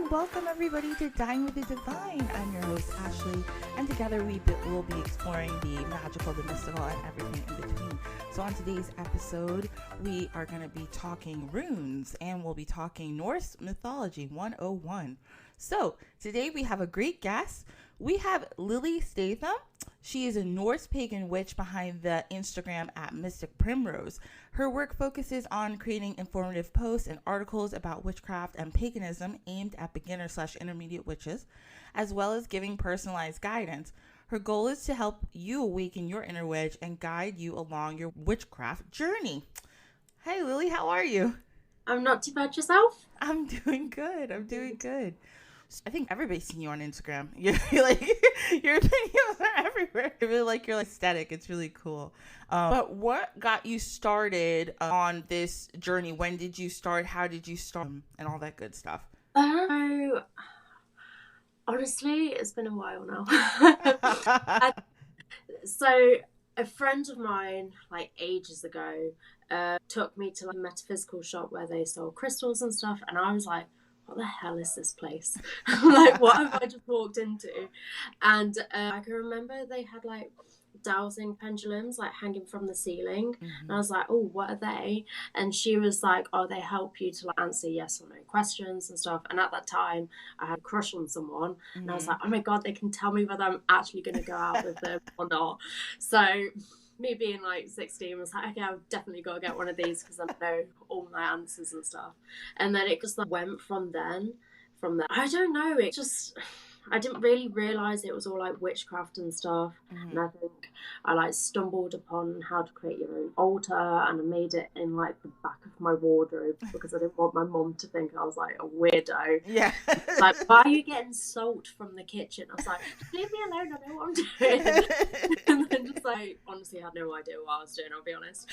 and welcome everybody to Dine with the Divine. I'm your host, Ashley, and together will be exploring the magical, the mystical, and everything in between. So on today's episode, we are going to be talking runes, and we'll be talking Norse Mythology 101. So today we have a great guest. We have Lilly Statham. She is a Norse pagan witch behind the Instagram at Mystic Primrose. Her work focuses on creating informative posts and articles about witchcraft and paganism aimed at beginner/intermediate witches, as well as giving personalized guidance. Her goal is to help you awaken your inner witch and guide you along your witchcraft journey. Hey Lilly, how are you? I'm not too bad. Yourself? I'm doing good. I think everybody's seen you on Instagram. You're like, your videos are everywhere. I really like your aesthetic. It's really cool. But what got you started on this journey? When did you start? How did you start? And all that good stuff. Honestly, it's been a while now. So a friend of mine, like ages ago, took me to a metaphysical shop where they sold crystals and stuff. And I was like, what the hell is this place? Like, what have I just walked into? And I can remember they had like dowsing pendulums like hanging from the ceiling. And I was like, oh, what are they? And she was like, oh, they help you to like answer yes or no questions and stuff. And at that time I had a crush on someone, and I was like, oh my god, they can tell me whether I'm actually going to go out with them or not. So me being like 16 was like, okay, I've definitely got to get one of these because I know all my answers and stuff. And then it just like, went from there. I don't know, it just, I didn't really realise it was all like witchcraft and stuff. And I think I like stumbled upon how to create your own altar, and I made it in like the back of my wardrobe because I didn't want my mom to think I was like a weirdo. Yeah. Like, why are you getting salt from the kitchen? I was like, leave me alone, I know what I'm doing. And then just like, honestly had no idea what I was doing, I'll be honest.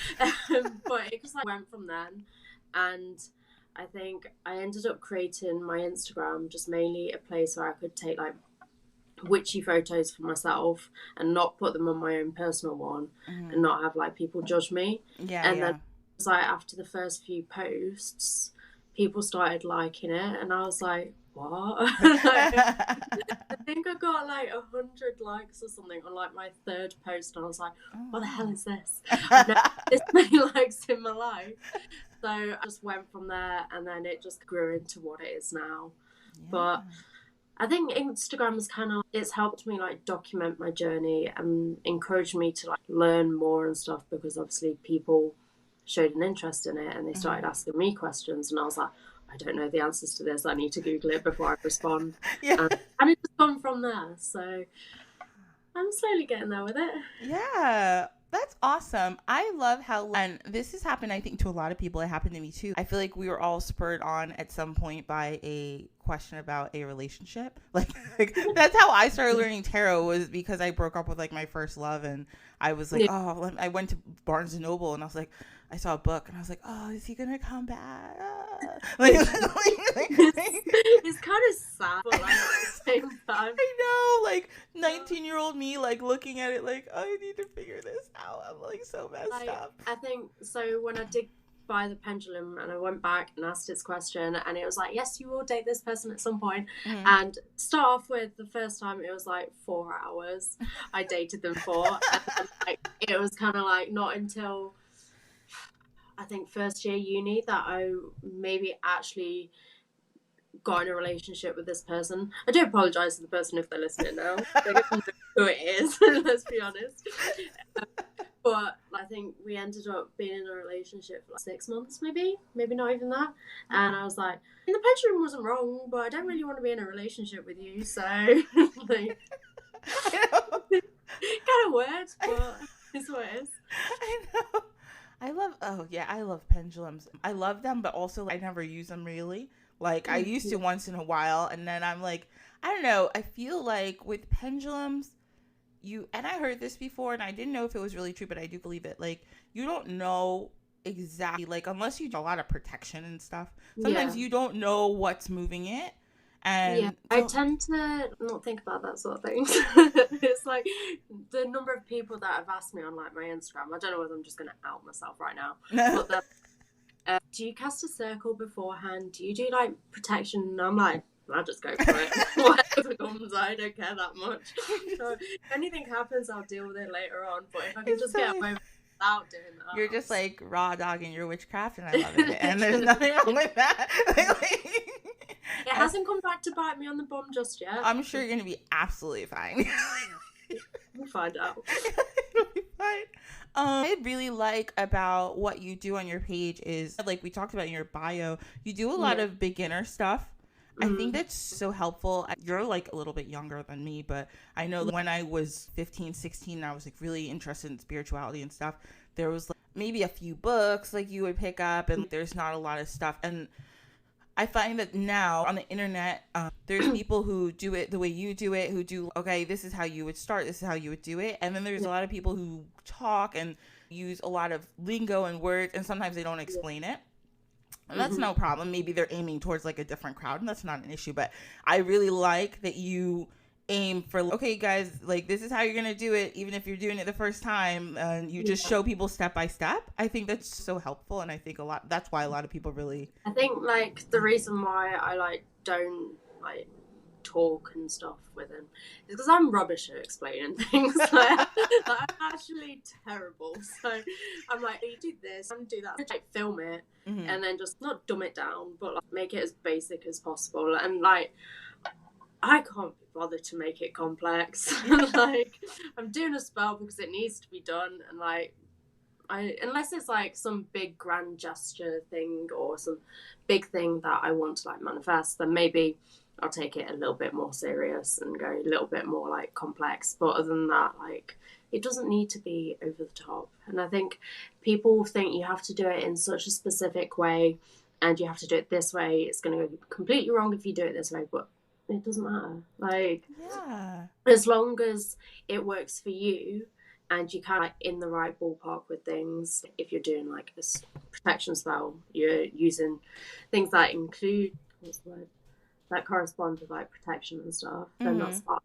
But it just like went from then. And I think I ended up creating my Instagram just mainly a place where I could take like witchy photos for myself and not put them on my own personal one and not have like people judge me. Then it was like after the first few posts, people started liking it, and I was like, what? I think I got like 100 likes or something on like my third post, and I was like, what the hell is this? I've never had this many likes in my life. So I just went from there, and then it just grew into what it is now. But I think Instagram is kind of, it's helped me like document my journey and encouraged me to like learn more and stuff, because obviously people showed an interest in it and they started asking me questions, and I was like, I don't know the answers to this, I need to Google it before I respond. And it's just gone from there. So I'm slowly getting there with it. Yeah. That's awesome. I love how, and this has happened, I think, to a lot of people. It happened to me too. I feel like we were all spurred on at some point by a question about a relationship. Like that's how I started learning tarot, was because I broke up with like my first love, and I was like, oh, I went to Barnes and Noble, and I was like, I saw a book, and I was like, oh, is he gonna come back? It's kind of sad, but like at the same time, I know, like 19-year-old me, like looking at it, like, oh, I need to figure this out. I'm like so messed up. I think so. When I did buy the pendulum and I went back and asked its question, and it was like, yes, you will date this person at some point. And start off with, the first time it was like 4 hours I dated them for, and then, like, it was kind of like not until I think first year uni that I maybe actually got in a relationship with this person. I do apologise to the person if they're listening now. They don't know who it is, let's be honest. But I think we ended up being in a relationship for like 6 months, maybe not even that. And I was like, the pendulum wasn't wrong, but I don't really want to be in a relationship with you. So, like, kind of weird, but it's what it is. I know. I love pendulums. I love them, but also I never use them really. Like I used to once in a while, and then I'm like, I don't know. I feel like with pendulums, and I heard this before, and I didn't know if it was really true, but I do believe it. Like you don't know exactly, like unless you do a lot of protection and stuff. Sometimes you don't know what's moving it. And I tend to not think about that sort of thing. It's like the number of people that have asked me on like my Instagram. I don't know whether I'm just going to out myself right now. But do you cast a circle beforehand? Do you do like protection? And I'm like, I'll just go for it. Whatever comes, I don't care that much. So if anything happens, I'll deal with it later on. But if I can just get away without doing that, you're just like raw dogging your witchcraft, and I love it. And there's nothing wrong with that. It hasn't come back to bite me on the bum just yet. I'm sure you're gonna be absolutely fine. We'll find out. It'll be fine. I really like about what you do on your page is, like we talked about in your bio, you do a lot of beginner stuff. I think that's so helpful. You're like a little bit younger than me, but I know when I was 15, 16, and I was like really interested in spirituality and stuff, there was like maybe a few books like you would pick up, and there's not a lot of stuff. And I find that now on the internet, there's people who do it the way you do it, who do, okay, this is how you would start, this is how you would do it. And then there's a lot of people who talk and use a lot of lingo and words, and sometimes they don't explain it. And that's no problem. Maybe they're aiming towards like a different crowd, and that's not an issue. But I really like that you aim for, okay, guys, like this is how you're going to do it, even if you're doing it the first time, and you just show people step by step. I think that's so helpful. And I think that's why a lot of people really, I think like the reason why I like don't like talk and stuff with him is because I'm rubbish at explaining things. Like, I'm actually terrible. So I'm like, you do this and do that, like film it and then just not dumb it down, but like make it as basic as possible. And like I can't be bothered to make it complex. Like I'm doing a spell because it needs to be done, and like unless it's like some big grand gesture thing or some big thing that I want to like manifest, then maybe I'll take it a little bit more serious and go a little bit more like complex. But other than that, like it doesn't need to be over the top. And I think people think you have to do it in such a specific way, and you have to do it this way. It's going to go completely wrong if you do it this way, but it doesn't matter. Like, as long as it works for you and you kind of like in the right ballpark with things. If you're doing like a protection spell, you're using things that include, what's the word, that correspond with like protection and stuff, then that's fine.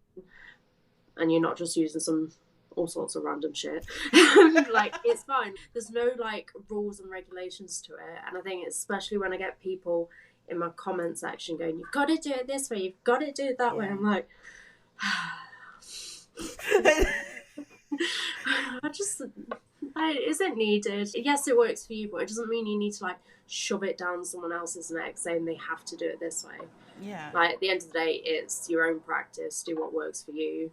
And you're not just using all sorts of random shit. Like, it's fine. There's no like rules and regulations to it. And I think especially when I get people in my comment section going, you've got to do it this way, you've got to do it that way, I'm like, is it needed? Yes, it works for you, but it doesn't mean you need to like shove it down someone else's neck saying they have to do it this way. Like at the end of the day, it's your own practice. Do what works for you.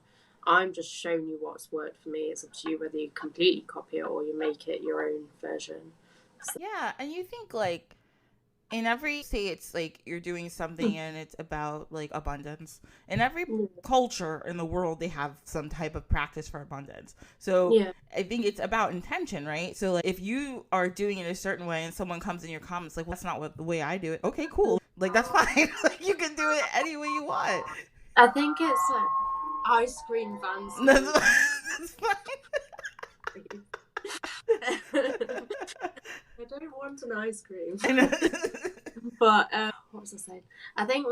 I'm just showing you what's worked for me. It's up to you whether you completely copy it or you make it your own version. So. And you think like in every, say it's like you're doing something and it's about like abundance. In every culture in the world, they have some type of practice for abundance. So I think it's about intention, right? So like if you are doing it a certain way and someone comes in your comments like, well, that's not the way I do it. Okay, cool. Like that's fine. Like you can do it any way you want. I think it's like ice cream vans. That's fine. I don't want an ice cream. But what was I saying? I think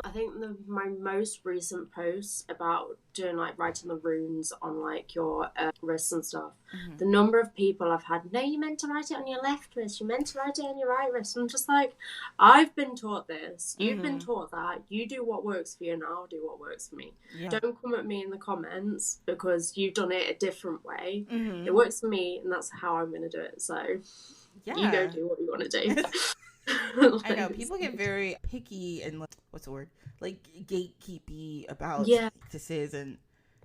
my most recent post about doing like writing the runes on like your wrists and stuff, the number of people I've had, no, you meant to write it on your left wrist, you meant to write it on your right wrist. I'm just like, I've been taught this, you've been taught that, you do what works for you and I'll do what works for me. Don't come at me in the comments because you've done it a different way. It works for me and that's how I'm going to do it. So you go do what you want to do. I know people get very picky and what's the word, like gatekeepy about practices, and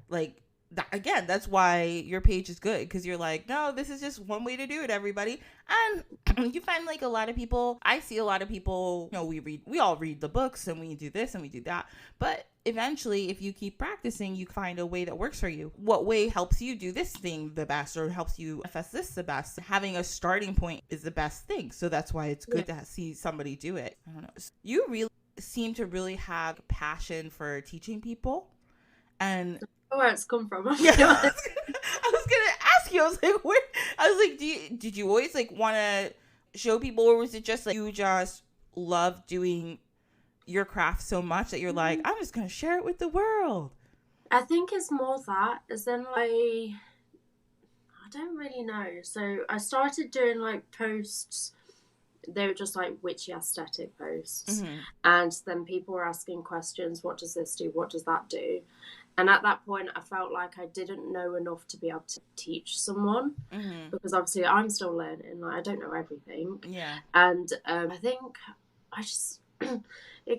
like that, again, that's why your page is good, because you're like, no, this is just one way to do it, everybody. And you find like a lot of people, I see a lot of people, you know, we all read the books and we do this and we do that, but eventually if you keep practicing, you find a way that works for you. What way helps you do this thing the best or helps you manifest this the best? Having a starting point is the best thing. So that's why it's good to see somebody do it. I don't know. You really seem to really have passion for teaching people. And where it's come from. I was gonna ask you. I was like, where? I was like, did you always like want to show people, or was it just like you just love doing your craft so much that you're like, I'm just gonna share it with the world? I think it's more that, as in like, I don't really know. So I started doing like posts they were just like witchy aesthetic posts. Mm-hmm. And then people were asking questions, what does this do? What does that do? And at that point, I felt like I didn't know enough to be able to teach someone, Mm-hmm. because obviously I'm still learning. Like, I don't know everything. Yeah. And I think I just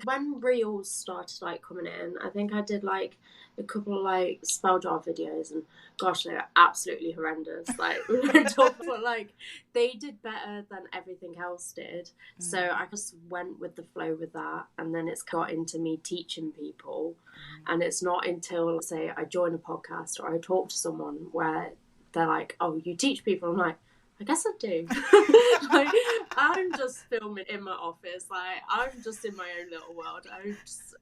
when reels started like coming in, I think I did like a couple of like spell jar videos, and gosh, they were absolutely horrendous. Like, we went off, but like they did better than everything else did. So I just went with the flow with that, and then it's got into me teaching people. And it's not until, say, I join a podcast or I talk to someone where they're like, "Oh, you teach people." I'm like, I guess I do. Like, I'm just filming in my office. Like, I'm just in my own little world.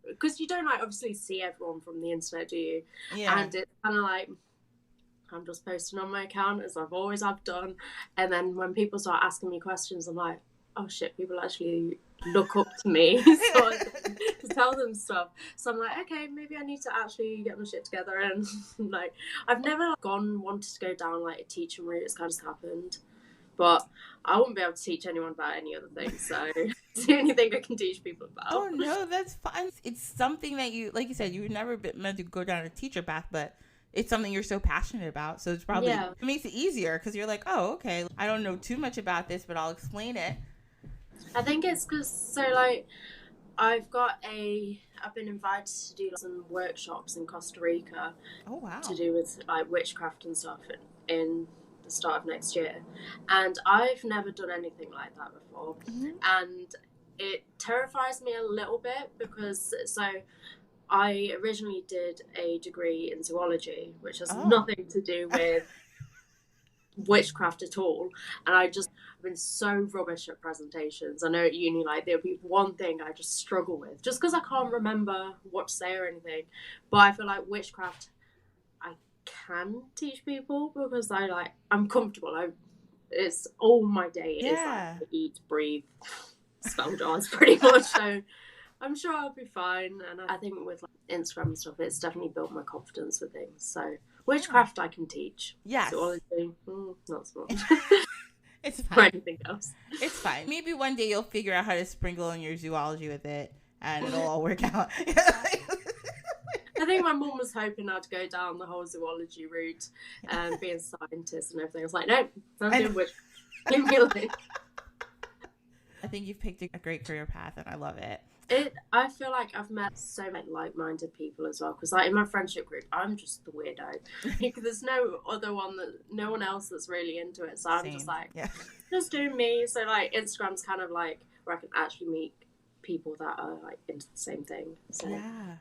Because you don't like obviously see everyone from the internet, do you? Yeah. And it's kind of like, I'm just posting on my account as I've always have done. And then when people start asking me questions, I'm like, oh shit, people actually look up to me sort of thing, to tell them stuff. So I'm like, okay, maybe I need to actually get my shit together. And like, I've never wanted to go down like a teaching route. It's kind of happened, but I wouldn't be able to teach anyone about any other thing. So it's the only thing I can teach people about. Oh no, that's fine. It's something that you, like you said, you've never been meant to go down a teacher path, but it's something you're so passionate about. So it's probably, it makes it easier because you're like, oh, okay, I don't know too much about this, but I'll explain it. I think it's because, so like, I've been invited to do some workshops in Costa Rica. Oh wow. To do with like witchcraft and stuff in the start of next year, and I've never done anything like that before. And it terrifies me a little bit because, so I originally did a degree in zoology, which has nothing to do with witchcraft at all. And I've been so rubbish at presentations. I know at uni, like, there'll be one thing I just struggle with, just because I can't remember what to say or anything. But I feel like witchcraft, I can teach people because I'm comfortable. It's all my day is like to eat, breathe, spell jars, pretty much. So I'm sure I'll be fine. And I think with like Instagram and stuff, it's definitely built my confidence with things. So witchcraft I can teach. Yes. Zoology, not so much. It's fine. Or anything else. It's fine. Maybe one day you'll figure out how to sprinkle in your zoology with it, and it'll all work out. I think my mum was hoping I'd go down the whole zoology route and be a scientist and everything. I was like, no, I'm doing witchcraft. Leave me alone. I think you've picked a great career path, and I love it. I feel like I've met so many like-minded people as well, because like in my friendship group, I'm just the weirdo. There's no one else that's really into it, so I'm just like, just doing me. So like Instagram's kind of like where I can actually meet people that are like into the same thing. So. Yeah,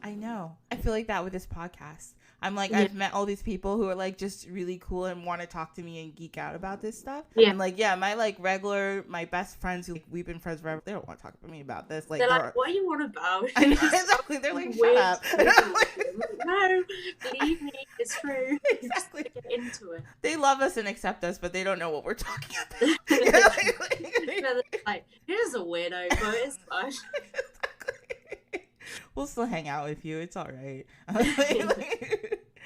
I know. I feel like that with this podcast. I'm like, I've met all these people who are like just really cool and want to talk to me and geek out about this stuff. Yeah. And like, my like my best friends who we've been friends forever, they don't want to talk to me about this. Like, they're like, what are you on about? I know, exactly. They're like, shut up. No, believe me, it's true. Exactly. Just get into it. They love us and accept us, but they don't know what we're talking about. Like, you're just a weirdo, but it's fine. We'll still hang out with you. It's all right.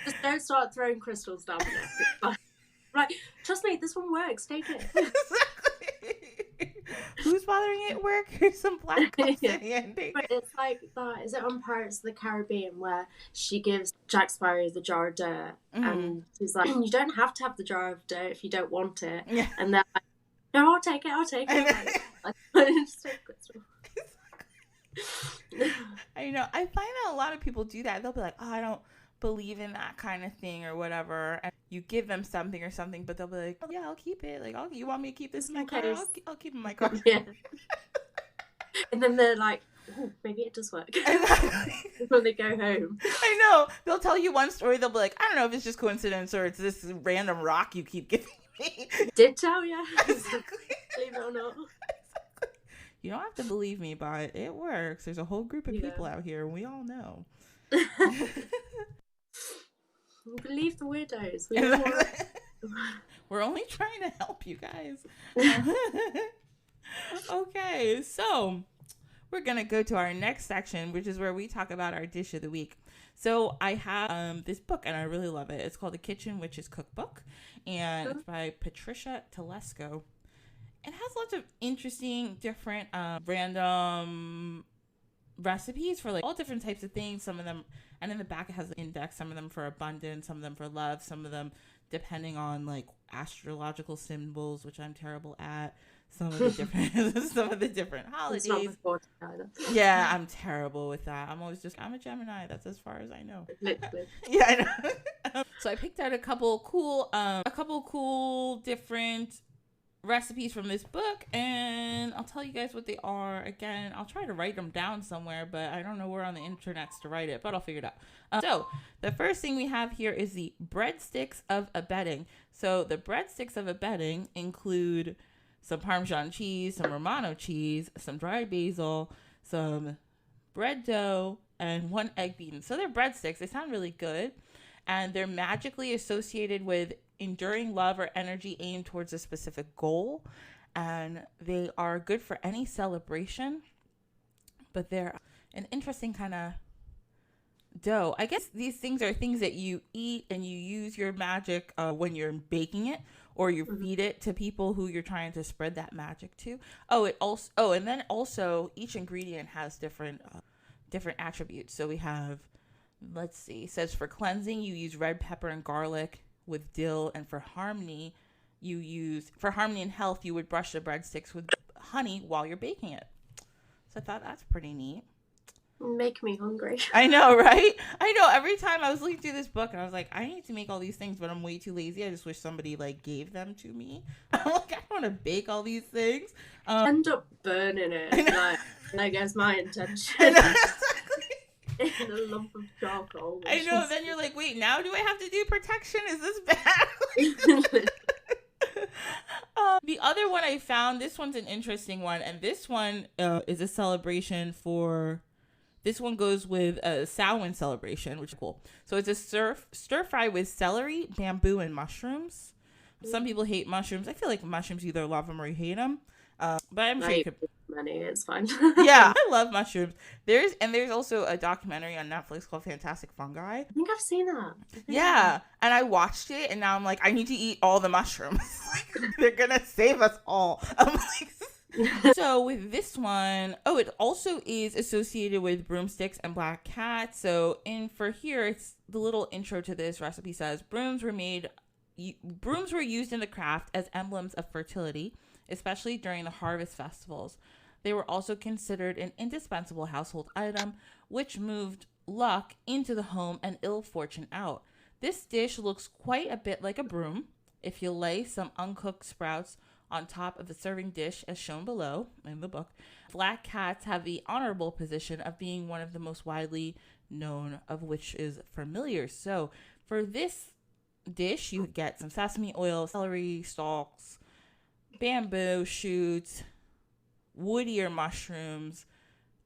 Just don't start throwing crystals down the neck. Like, trust me, this one works. Take it. Exactly. Who's bothering it at work? Here's some black obsidian. But it's like that. Is it on Pirates of the Caribbean where she gives Jack Sparrow the jar of dirt, and she's like, you don't have to have the jar of dirt if you don't want it. Yeah. And they're like, no, I'll take it. Just take crystal. I know. I find that a lot of people do that. They'll be like, oh, I don't believe in that kind of thing or whatever. And you give them something or something, but they'll be like, oh, yeah, I'll keep it. Like, you want me to keep this in my car? I'll keep it in my car. Yeah. And then they're like, oh, maybe it does work. When they go home. I know. They'll tell you one story. They'll be like, I don't know if it's just coincidence or it's this random rock you keep giving me. Did tell you. Exactly. Believe it or not. You don't have to believe me, but it works. There's a whole group of people out here, and we all know. Believe the weirdos. We're only trying to help you guys. Okay, so we're going to go to our next section, which is where we talk about our dish of the week. So I have this book, and I really love it. It's called The Kitchen Witch's Cookbook, and it's by Patricia Telesco. it has lots of interesting, different, random recipes for like all different types of things. Some of them, and in the back it has an index. Some of them for abundance, some of them for love, some of them depending on like astrological symbols, which I'm terrible at. Some of the different some of the different holidays. It's not my either. Yeah, I'm terrible with that. I'm always just, I'm a Gemini. That's as far as I know. Literally. Yeah, I know. So I picked out a couple cool different recipes from this book, and I'll tell you guys what they are. Again, I'll try to write them down somewhere, but I don't know where on the internets to write it, but I'll figure it out. So the first thing we have here is the breadsticks of a bedding. So the breadsticks of a bedding include some Parmesan cheese, some Romano cheese, some dried basil, some bread dough, and 1 egg beaten. So they're breadsticks. They sound really good, and they're magically associated with enduring love or energy aimed towards a specific goal, and they are good for any celebration, but they're an interesting kind of dough. I guess these things are things that you eat and you use your magic when you're baking it, or you feed it to people who you're trying to spread that magic to. And then also each ingredient has different attributes. So we have, let's see, it says for cleansing you use red pepper and garlic with dill, and for harmony and health you would brush the breadsticks with honey while you're baking it. So I thought that's pretty neat. Make me hungry. I know, right? I know. Every time I was looking through this book and I was like, I need to make all these things, but I'm way too lazy. I just wish somebody like gave them to me. I'm like, I don't want to bake all these things. End up burning it. Like, I guess my intention. In a lump of charcoal. I know. Then you're like, wait, now do I have to do protection? Is this bad? The other one I found, this one's an interesting one, and this one is a celebration for. This one goes with a Samhain celebration, which is cool. So it's a stir fry with celery, bamboo, and mushrooms. Some people hate mushrooms. I feel like mushrooms, either love them or you hate them. But I'm sure you could. Many, it's fine. Yeah, I love mushrooms. There's also a documentary on Netflix called Fantastic Fungi. I think I've seen that. Yeah, and I watched it, and now I'm like, I need to eat all the mushrooms. They're gonna save us all. I'm like. So with this one, it also is associated with broomsticks and black cats. So for here, it's the little intro to this recipe says brooms were used in the craft as emblems of fertility, especially during the harvest festivals. They were also considered an indispensable household item, which moved luck into the home and ill fortune out. This dish looks quite a bit like a broom. If you lay some uncooked sprouts on top of the serving dish as shown below in the book, black cats have the honorable position of being one of the most widely known of which is familiar. So for this dish, you get some sesame oil, celery stalks, bamboo shoots, woodier mushrooms.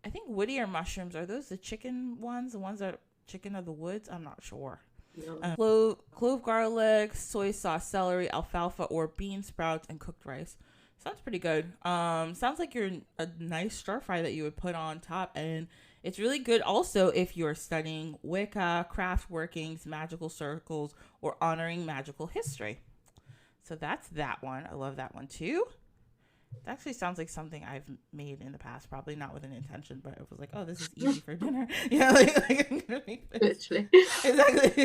I think woodier mushrooms, are those the chicken ones? The ones that are chicken of the woods? I'm not sure. No. Clove garlic, soy sauce, celery, alfalfa or bean sprouts, and cooked rice. Sounds pretty good. Sounds like you're a nice stir fry that you would put on top, and it's really good also if you're studying Wicca, craft workings, magical circles, or honoring magical history. So that's that one. I love that one too. It actually sounds like something I've made in the past, probably not with an intention, but it was like, oh, this is easy for dinner. Yeah, like I'm gonna make this. Literally. Exactly.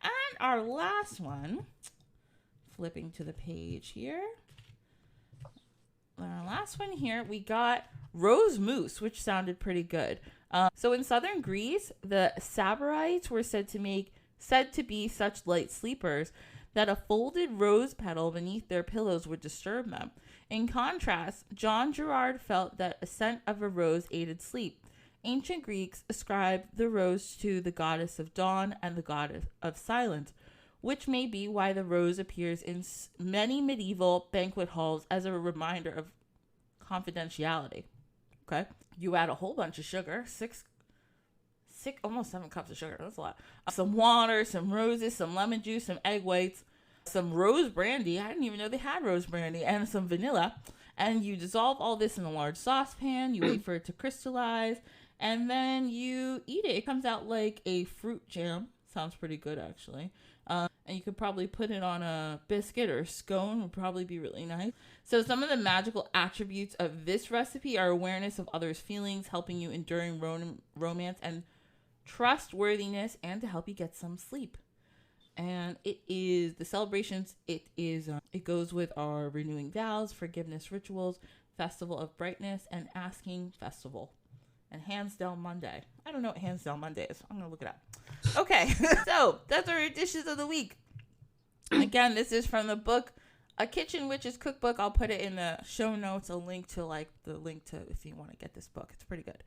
And our last one, flipping to the page here. Our last one here, we got rose mousse, which sounded pretty good. So in southern Greece, the Sabirites were said to be such light sleepers that a folded rose petal beneath their pillows would disturb them. In contrast, John Gerard felt that a scent of a rose aided sleep. Ancient Greeks ascribed the rose to the goddess of dawn and the goddess of silence, which may be why the rose appears in many medieval banquet halls as a reminder of confidentiality. Okay, you add a whole bunch of sugar, almost 7 cups of sugar. That's a lot. Some water, some roses, some lemon juice, some egg whites, some rose brandy. I didn't even know they had rose brandy, and some vanilla. And you dissolve all this in a large saucepan. You wait for it to crystallize, and then you eat it. It comes out like a fruit jam. Sounds pretty good, actually. And you could probably put it on a biscuit or a scone, would probably be really nice. So some of the magical attributes of this recipe are awareness of others' feelings, helping you enduring romance and trustworthiness, and to help you get some sleep. And it is the celebrations. It goes with our renewing vows, forgiveness rituals, festival of brightness, and asking festival, and hands down Monday. I don't know what hands down Monday is. I'm gonna look it up. Okay, so that's our dishes of the week. Again, this is from the book A Kitchen Witch's Cookbook. I'll put it in the show notes, a link to if you want to get this book. It's pretty good.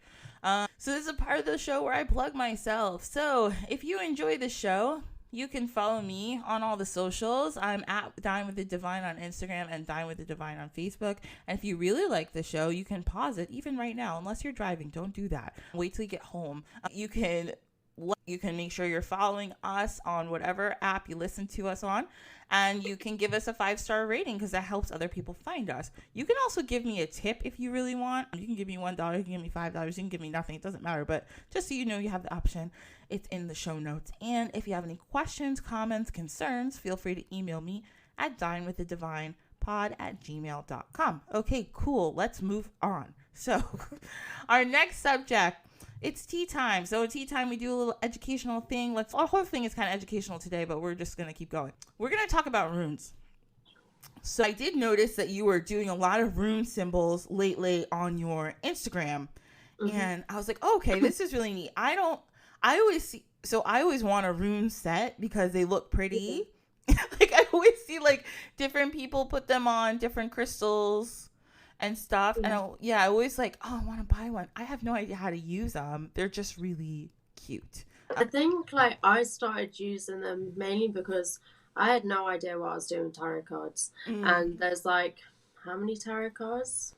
So this is a part of the show where I plug myself. So if you enjoy the show, you can follow me on all the socials. I'm at Dine with the Divine on Instagram and Dine with the Divine on Facebook. And if you really like the show, you can pause it even right now. Unless you're driving, don't do that. Wait till you get home. You can make sure you're following us on whatever app you listen to us on. And you can give us a 5-star rating because that helps other people find us. You can also give me a tip if you really want. You can give me $1, you can give me $5, you can give me nothing. It doesn't matter. But just so you know, you have the option. It's in the show notes. And if you have any questions, comments, concerns, feel free to email me at dinewiththedivinepod@gmail.com. Okay, cool. Let's move on. So our next subject, it's tea time. So at tea time, we do a little educational thing. Our whole thing is kind of educational today, but we're just going to keep going. We're going to talk about runes. So I did notice that you were doing a lot of rune symbols lately on your Instagram. Mm-hmm. And I was like, oh, okay, this is really neat. I always want a rune set because they look pretty. Like I always see like different people put them on different crystals and stuff. And I always like, oh, I want to buy one. I have no idea how to use them. They're just really cute. I think like I started using them mainly because I had no idea what I was doing with tarot cards. And there's like, how many tarot cards?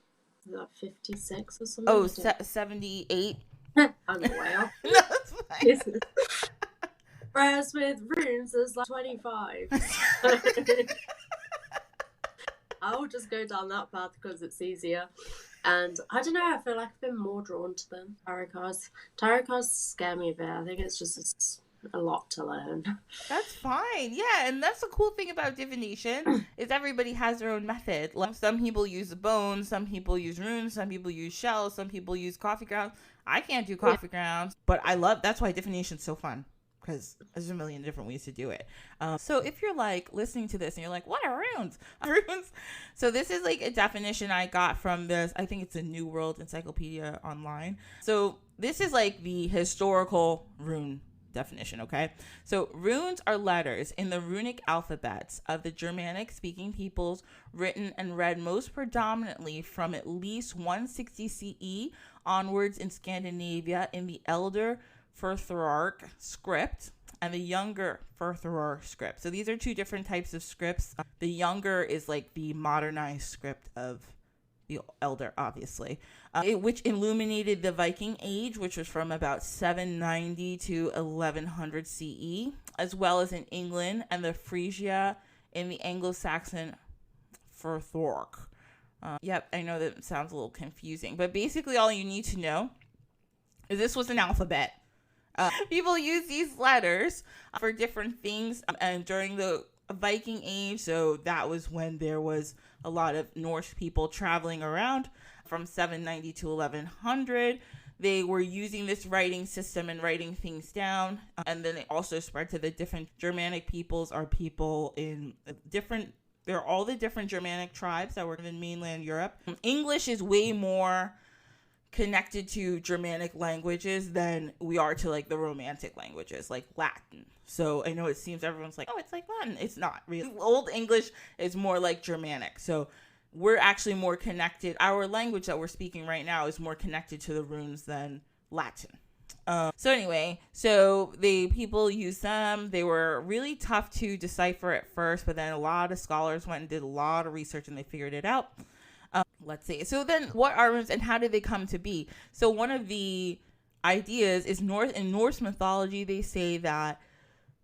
Is that 56 or something? Oh, 78. I'm way off. No, that's fine. Whereas with runes, there's like 25. I'll just go down that path because it's easier. And I don't know, I feel like I've been more drawn to them. Tarot cards scare me a bit. I think it's just a lot to learn. That's fine. Yeah, and that's the cool thing about divination is everybody has their own method. Like some people use the bones, some people use runes, some people use shells, some people use coffee grounds. I can't do coffee grounds, but that's why divination is so fun. Because there's a million different ways to do it. So if you're like listening to this and you're like, what are runes? So this is like a definition I got from this. I think it's a New World Encyclopedia online. So this is like the historical rune definition. Okay. So runes are letters in the runic alphabets of the Germanic speaking peoples, written and read most predominantly from at least 160 CE onwards in Scandinavia in the Elder Furtherark script and the Younger Furtherark script. So these are two different types of scripts. The Younger is like the modernized script of the Elder, obviously, which illuminated the Viking Age, which was from about 790 to 1100 CE, as well as in England, and the Frisia in the Anglo-Saxon Furtherark. Yep, I know that sounds a little confusing, but basically all you need to know is this was an alphabet. People use these letters for different things, and during the Viking Age, so that was when there was a lot of Norse people traveling around from 790 to 1100. They were using this writing system and writing things down, and then it also spread to the different Germanic peoples, are people in different, they're all the different Germanic tribes that were in mainland Europe. English is way more connected to Germanic languages than we are to like the Romantic languages like Latin. So I know it seems everyone's like, oh, it's like Latin. It's not really. Old English is more like Germanic. So we're actually more connected. Our language that we're speaking right now is more connected to the runes than Latin. So anyway, so people use them. They were really tough to decipher at first, but then a lot of scholars went and did a lot of research and they figured it out. Let's see. So then what are runes and how did they come to be? So one of the ideas is in Norse mythology, they say that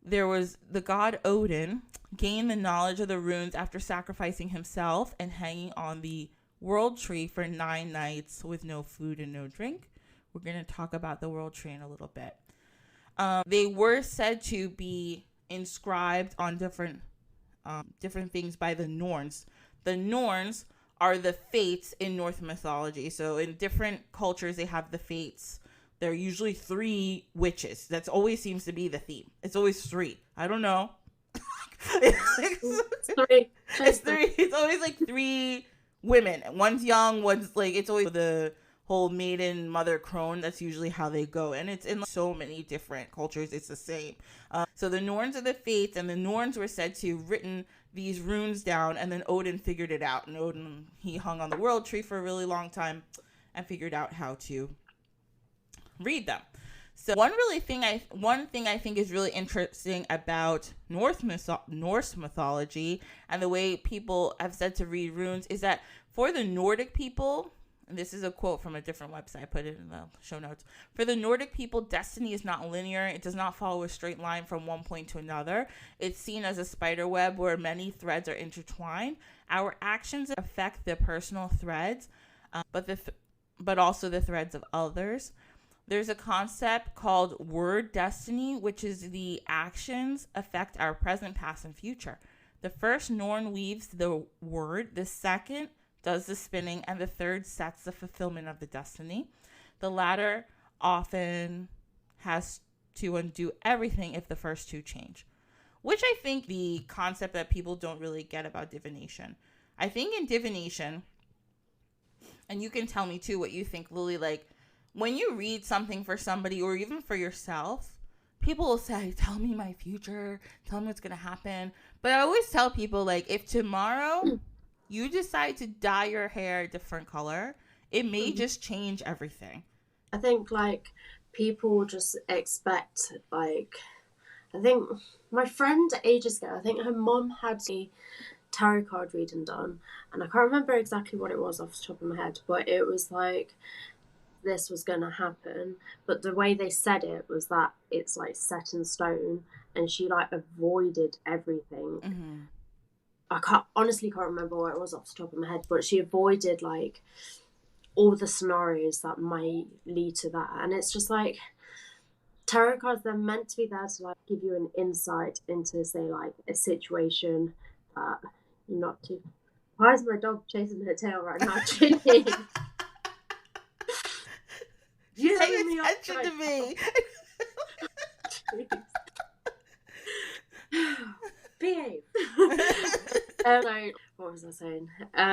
there was the god Odin gained the knowledge of the runes after sacrificing himself and hanging on the world tree for 9 nights with no food and no drink. We're going to talk about the world tree in a little bit. They were said to be inscribed on different things by the Norns. The Norns are the fates in Norse mythology. So in different cultures, they have the fates. There are usually 3 witches. That's always seems to be the theme. It's always 3. I don't know. It's 3. It's 3. It's always like 3 women. One's young, one's like, it's always the whole maiden, mother, crone. That's usually how they go. And it's in so many different cultures. It's the same. So the Norns are the fates, and the Norns were said to have written these runes down, and then Odin figured it out. And Odin, he hung on the world tree for a really long time and figured out how to read them. So one thing I think is really interesting about Norse mythology and the way people have said to read runes is that for the Nordic people, and this is a quote from a different website, I put it in the show notes. For the Nordic people, destiny is not linear. It does not follow a straight line from one point to another. It's seen as a spider web where many threads are intertwined. Our actions affect the personal threads, but also the threads of others. There's a concept called word destiny, which is the actions affect our present, past, and future. The first Norn weaves the word, the second does the spinning, and the third sets the fulfillment of the destiny. The latter often has to undo everything if the first 2 change, which I think the concept that people don't really get about divination. I think in divination, and you can tell me too what you think, Lily, like when you read something for somebody or even for yourself, people will say, tell me my future, tell me what's going to happen. But I always tell people, like, if tomorrow you decide to dye your hair a different color, it may just change everything. I think, like, people just expect, like, I think my friend ages ago, I think her mom had a tarot card reading done, and I can't remember exactly what it was off the top of my head, but it was like this was going to happen, but the way they said it was that it's like set in stone, and she like avoided everything. I honestly can't remember what it was off the top of my head, but she avoided like all the scenarios that might lead to that. And it's just like tarot cards, they're meant to be there to like give you an insight into, say, like a situation that you're not too. Why is my dog chasing her tail right now? Ginny? You pay attention to me. Behave. What was I saying?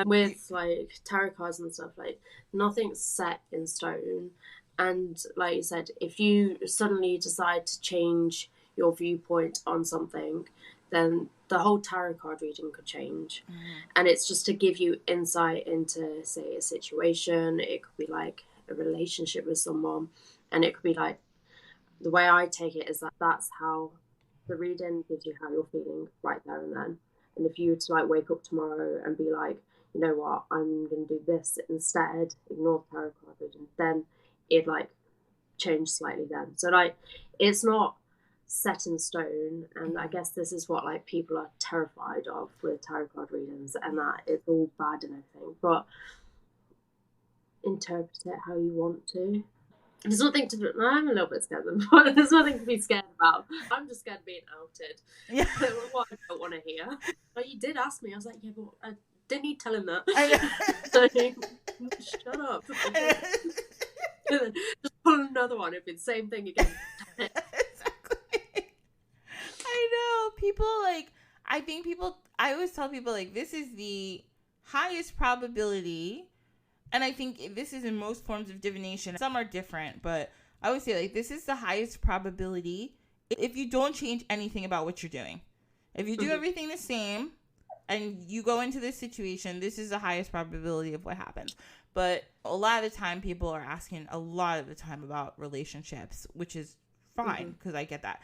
With like tarot cards and stuff, like nothing's set in stone, and like you said, if you suddenly decide to change your viewpoint on something, then the whole tarot card reading could change. And it's just to give you insight into, say, a situation. It could be like a relationship with someone, and it could be like, the way I take it is that that's how the reading gives you how you're feeling right there and then. And if you were to like wake up tomorrow and be like, you know what, I'm going to do this instead, ignore the tarot card reading, then it like change slightly then. So like it's not set in stone, and I guess this is what like people are terrified of with tarot card readings, and that it's all bad and everything, but interpret it how you want to. There's nothing to. I'm a little bit scared of them, but there's nothing to be scared about. I'm just scared of being outed. Yeah. What I don't want to hear. Like, you did ask me. I was like, yeah, but I didn't need to tell him that. Shut up. And then just pull another one. It'd be the same thing again. Exactly. I know. People like. I always tell people like this is the highest probability. And I think this is in most forms of divination. Some are different, but I always say, like, this is the highest probability if you don't change anything about what you're doing. If you do everything the same and you go into this situation, this is the highest probability of what happens. But a lot of the time, people are asking a lot of the time about relationships, which is fine, because I get that,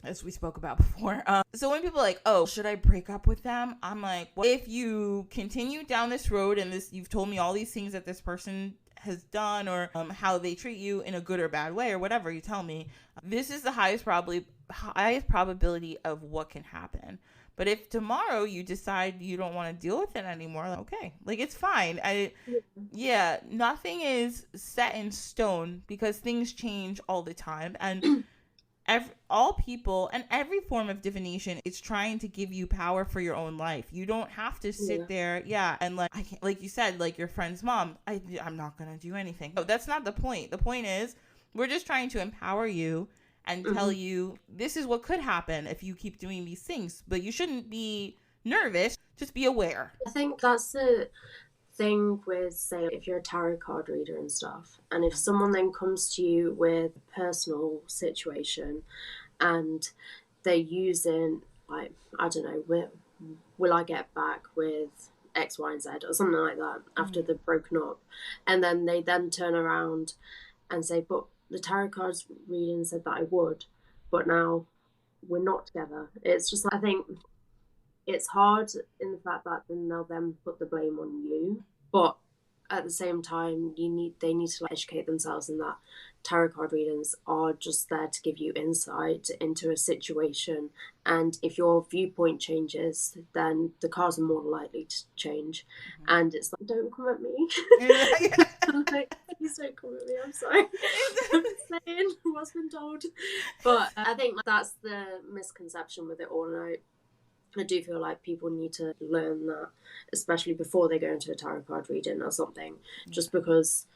as we spoke about before. So when people are like, oh, should I break up with them? I'm like, what if you continue down this road and you've told me all these things that this person has done, or how they treat you in a good or bad way, or whatever you tell me, this is the highest probability of what can happen. But if tomorrow you decide you don't want to deal with it anymore, like, okay, like, it's fine. Nothing is set in stone because things change all the time. And all people and every form of divination is trying to give you power for your own life. You don't have to sit there, and like, I can't, like you said, like your friend's mom, I'm not gonna do anything. No, that's not the point. The point is, we're just trying to empower you and tell you this is what could happen if you keep doing these things. But you shouldn't be nervous. Just be aware. I think that's the thing with, say, if you're a tarot card reader and stuff, and if someone then comes to you with a personal situation and they're using, like, I don't know, will I get back with X, Y, and Z or something like that after they've broken up, and then they then turn around and say, but the tarot cards reading said that I would, but now we're not together. It's just, I think it's hard in the fact that then they'll then put the blame on you, but at the same time, they need to, like, educate themselves in that tarot card readings are just there to give you insight into a situation, and if your viewpoint changes, then the cards are more likely to change. And it's like, don't come at me. Like, please don't come at me. I'm sorry. I'm saying what's been told, but I think that's the misconception with it all, and I do feel like people need to learn that, especially before they go into a tarot card reading or something, just because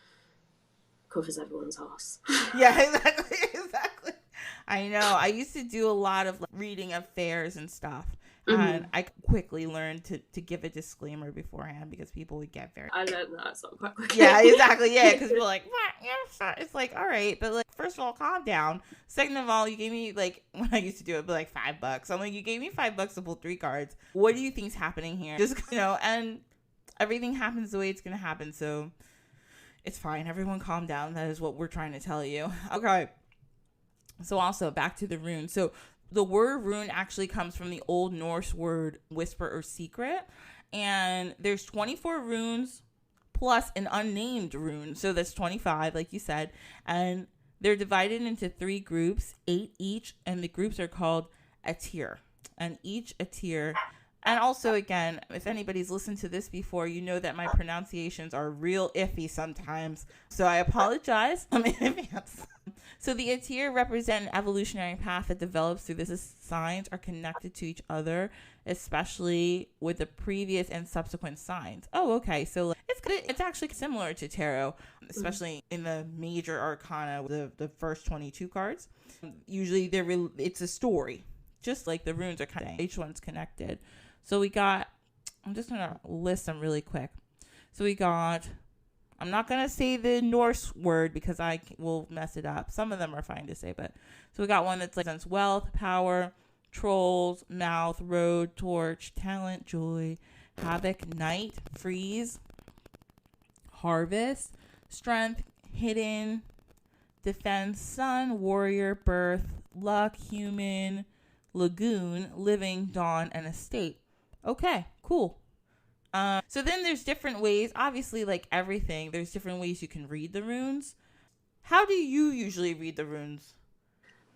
it covers everyone's ass. Yeah, exactly. I know. I used to do a lot of reading of fairs and stuff. And I quickly learned to give a disclaimer beforehand because people would get very... I learned that so quite quickly. Yeah, exactly. Yeah, because we're like, what? It's like, all right. But, like, first of all, calm down. Second of all, you gave me, like, when I used to do it, but like $5. I'm like, you gave me $5 to pull 3 cards. What do you think's happening here? Just, and everything happens the way it's going to happen. So it's fine. Everyone calm down. That is what we're trying to tell you. Okay. So also back to the rune. So the word rune actually comes from the Old Norse word whisper or secret. And there's 24 runes plus an unnamed rune. So that's 25, like you said. And they're divided into 3 groups, 8 each. And the groups are called Atir. And each Atir... And also, again, if anybody's listened to this before, you know that my pronunciations are real iffy sometimes. So I apologize in advance. So the Atir represent an evolutionary path that develops through this. Signs are connected to each other, especially with the previous and subsequent signs. Oh, okay. So it's actually similar to tarot, especially in the major arcana, the first 22 cards. Usually it's a story, just like the runes are kind of, each one's connected. So we got, I'm just going to list them really quick. So we got, I'm not going to say the Norse word because I will mess it up. Some of them are fine to say, but so we got one that's like wealth, power, trolls, mouth, road, torch, talent, joy, havoc, night, freeze, harvest, strength, hidden, defense, sun, warrior, birth, luck, human, lagoon, living, dawn, and estate. Okay, cool. So then there's different ways, obviously, like everything, there's different ways you can read the runes. How do you usually read the runes?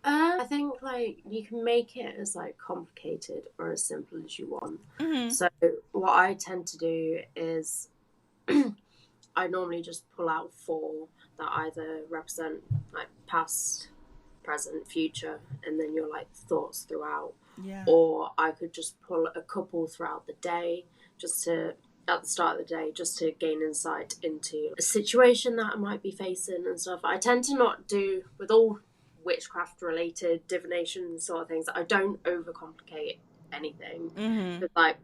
I think, like, you can make it as, like, complicated or as simple as you want. Mm-hmm. So what I tend to do is I normally just pull out 4 that either represent, like, past, present, future, and then your, like, thoughts throughout. Yeah. Or I could just pull a couple throughout the day, just to, at the start of the day, just to gain insight into a situation that I might be facing and stuff. I tend to not do, with all witchcraft related divination sort of things, I don't overcomplicate anything. Mm-hmm. But, like,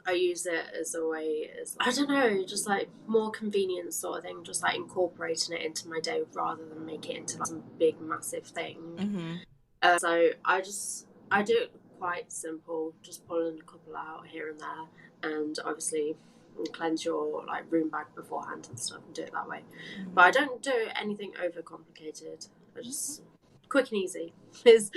I use it as a way, as, I don't know, just like more convenient sort of thing, just like incorporating it into my day rather than make it into like some big massive thing. Mm-hmm. So I do it quite simple, just pulling a couple out here and there, and obviously cleanse your like room bag beforehand and stuff and do it that way. Mm-hmm. But I don't do anything overcomplicated. I just quick and easy is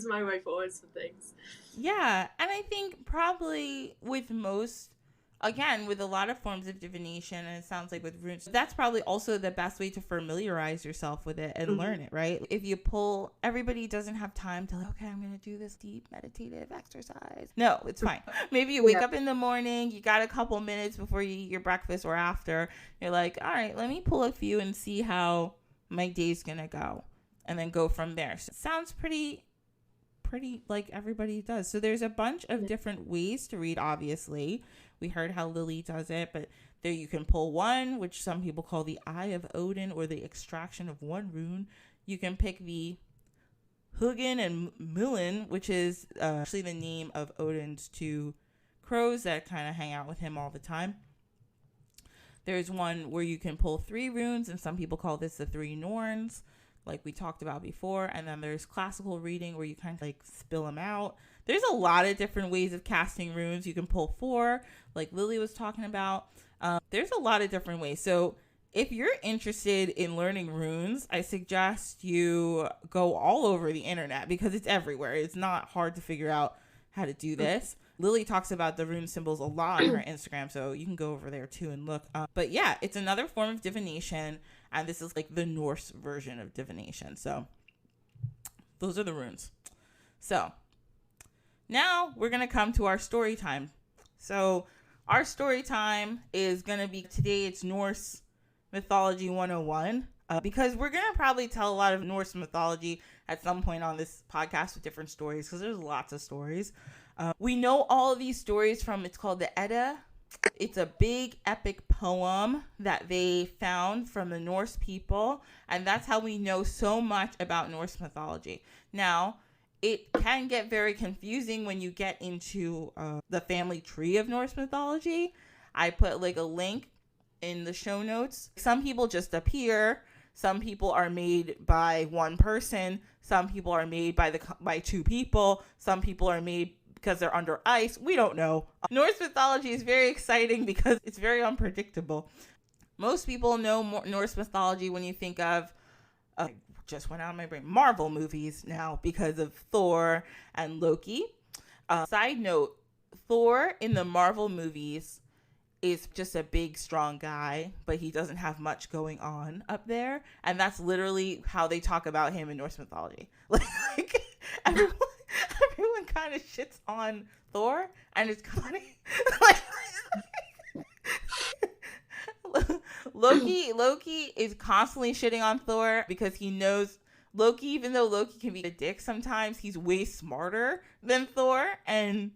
my way forwards for things. Yeah, and I think probably with most, again, with a lot of forms of divination, and it sounds like with runes, that's probably also the best way to familiarize yourself with it and learn it, right? If you pull, everybody doesn't have time to, like, okay, I'm going to do this deep meditative exercise. No, it's fine. Maybe you wake up in the morning, you got a couple minutes before you eat your breakfast or after, you're like, all right, let me pull a few and see how my day's going to go. and then go from there. So it sounds pretty like everybody does. So there's a bunch of different ways to read, obviously. We heard how Lilly does it, but there you can pull one, which some people call the Eye of Odin, or the extraction of one rune. You can pick the Hugin and Mullin, which is actually the name of Odin's two crows that kind of hang out with him all the time. There's one where you can pull 3 runes, and some people call this the 3 Norns, like we talked about before. And then there's classical reading, where you kind of like spill them out. There's a lot of different ways of casting runes. You can pull 4, like Lilly was talking about. There's a lot of different ways. So if you're interested in learning runes, I suggest you go all over the internet, because it's everywhere. It's not hard to figure out how to do this. Lilly talks about the rune symbols a lot on her Instagram, so you can go over there too and look. But yeah, it's another form of divination, and this is like the Norse version of divination. So those are the runes. So now we're going to come to our story time. So our story time is going to be today. It's Norse Mythology 101, because we're going to probably tell a lot of Norse mythology at some point on this podcast with different stories, because there's lots of stories. We know all of these stories from, it's called the Edda. It's a big epic poem that they found from the Norse people, and that's how we know so much about Norse mythology. Now, it can get very confusing when you get into the family tree of Norse mythology. I put like a link in the show notes. Some people just appear. Some people are made by one person. Some people are made by 2 people. Some people are made because they're under ice. We don't know. Norse mythology is very exciting because it's very unpredictable. Most people know Norse mythology when you think of, just went out of my brain, Marvel movies now, because of Thor and Loki. Side note, Thor in the Marvel movies is just a big, strong guy, but he doesn't have much going on up there. And that's literally how they talk about him in Norse mythology. Like everyone kind of shits on Thor, and it's funny. Loki is constantly shitting on Thor because he knows Loki, even though Loki can be a dick sometimes, he's way smarter than Thor. And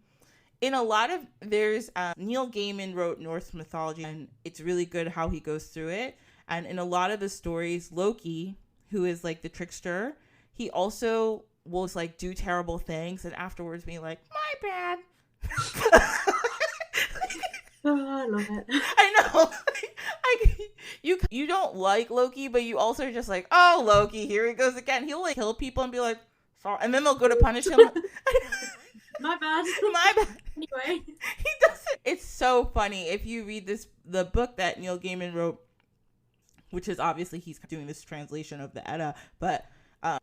in a lot of, there's Neil Gaiman wrote Norse mythology, and it's really good how he goes through it. And in a lot of the stories, Loki, who is like the trickster, he also will like do terrible things and afterwards be like, my bad. Oh, I love it. I know. You don't like Loki, but you also are just like, oh, Loki, here he goes again. He'll like kill people and be like, sorry, and then they'll go to punish him. My bad. My bad. Anyway, he doesn't. It's so funny if you read the book that Neil Gaiman wrote, which is obviously he's doing this translation of the Edda, but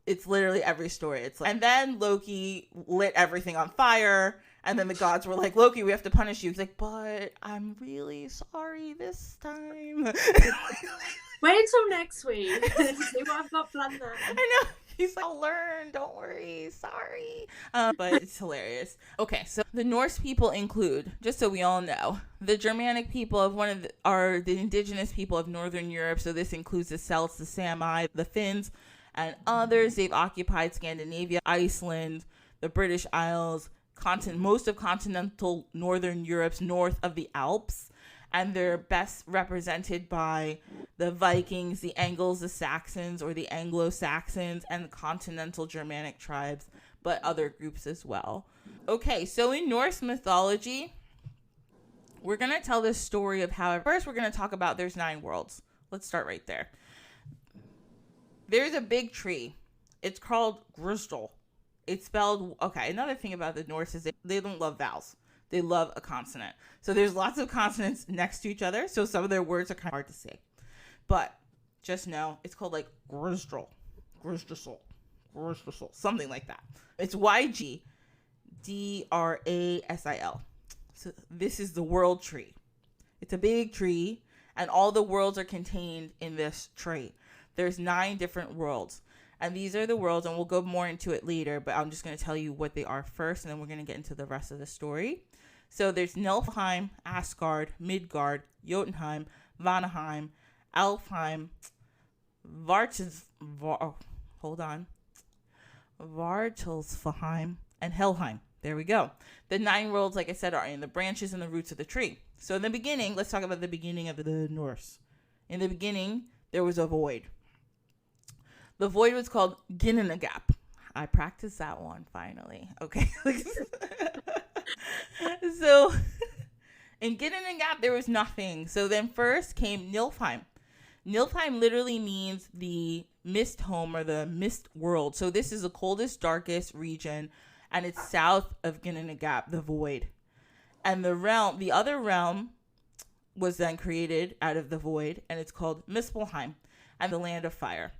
it's literally every story. It's like, and then Loki lit everything on fire, and then the gods were like, Loki, we have to punish you. He's like, but I'm really sorry this time. wait until next week. See what I've got planned there. I know. He's like, I'll learn. Don't worry. Sorry. But it's hilarious. Okay, so the Norse people include, just so we all know, the Germanic people are the indigenous people of Northern Europe. So this includes the Celts, the Sami, the Finns, and others. They've occupied Scandinavia, Iceland, the British Isles, most of continental Northern Europe's north of the Alps. And they're best represented by the Vikings, the Angles, the Saxons, or the Anglo-Saxons, and the continental Germanic tribes, but other groups as well. Okay, so in Norse mythology, we're going to tell this story of how, first we're going to talk about there's 9 worlds. Let's start right there. There's a big tree. It's called Grisdal. It's spelled, okay, another thing about the Norse is they don't love vowels. They love a consonant. So there's lots of consonants next to each other. So some of their words are kind of hard to say. But just know it's called like Grisdal, something like that. It's YGDRASIL. So this is the world tree. It's a big tree, and all the worlds are contained in this tree. There's 9 different worlds. And these are the worlds, and we'll go more into it later, but I'm just going to tell you what they are first, and then we're going to get into the rest of the story. So there's Niflheim, Asgard, Midgard, Jotunheim, Vanaheim, Alfheim, hold on, Vartilsfheim, and Helheim. There we go. The 9 worlds, like I said, are in the branches and the roots of the tree. So in the beginning, let's talk about the beginning of the Norse. In the beginning, there was a void. The void was called Ginnungagap. I practiced that one finally. Okay. So in Ginnungagap, there was nothing. So then first came Niflheim. Niflheim literally means the mist home or the mist world. So this is the coldest, darkest region, and it's south of Ginnungagap, the void. And the other realm was then created out of the void, and it's called Muspelheim, and the land of fire.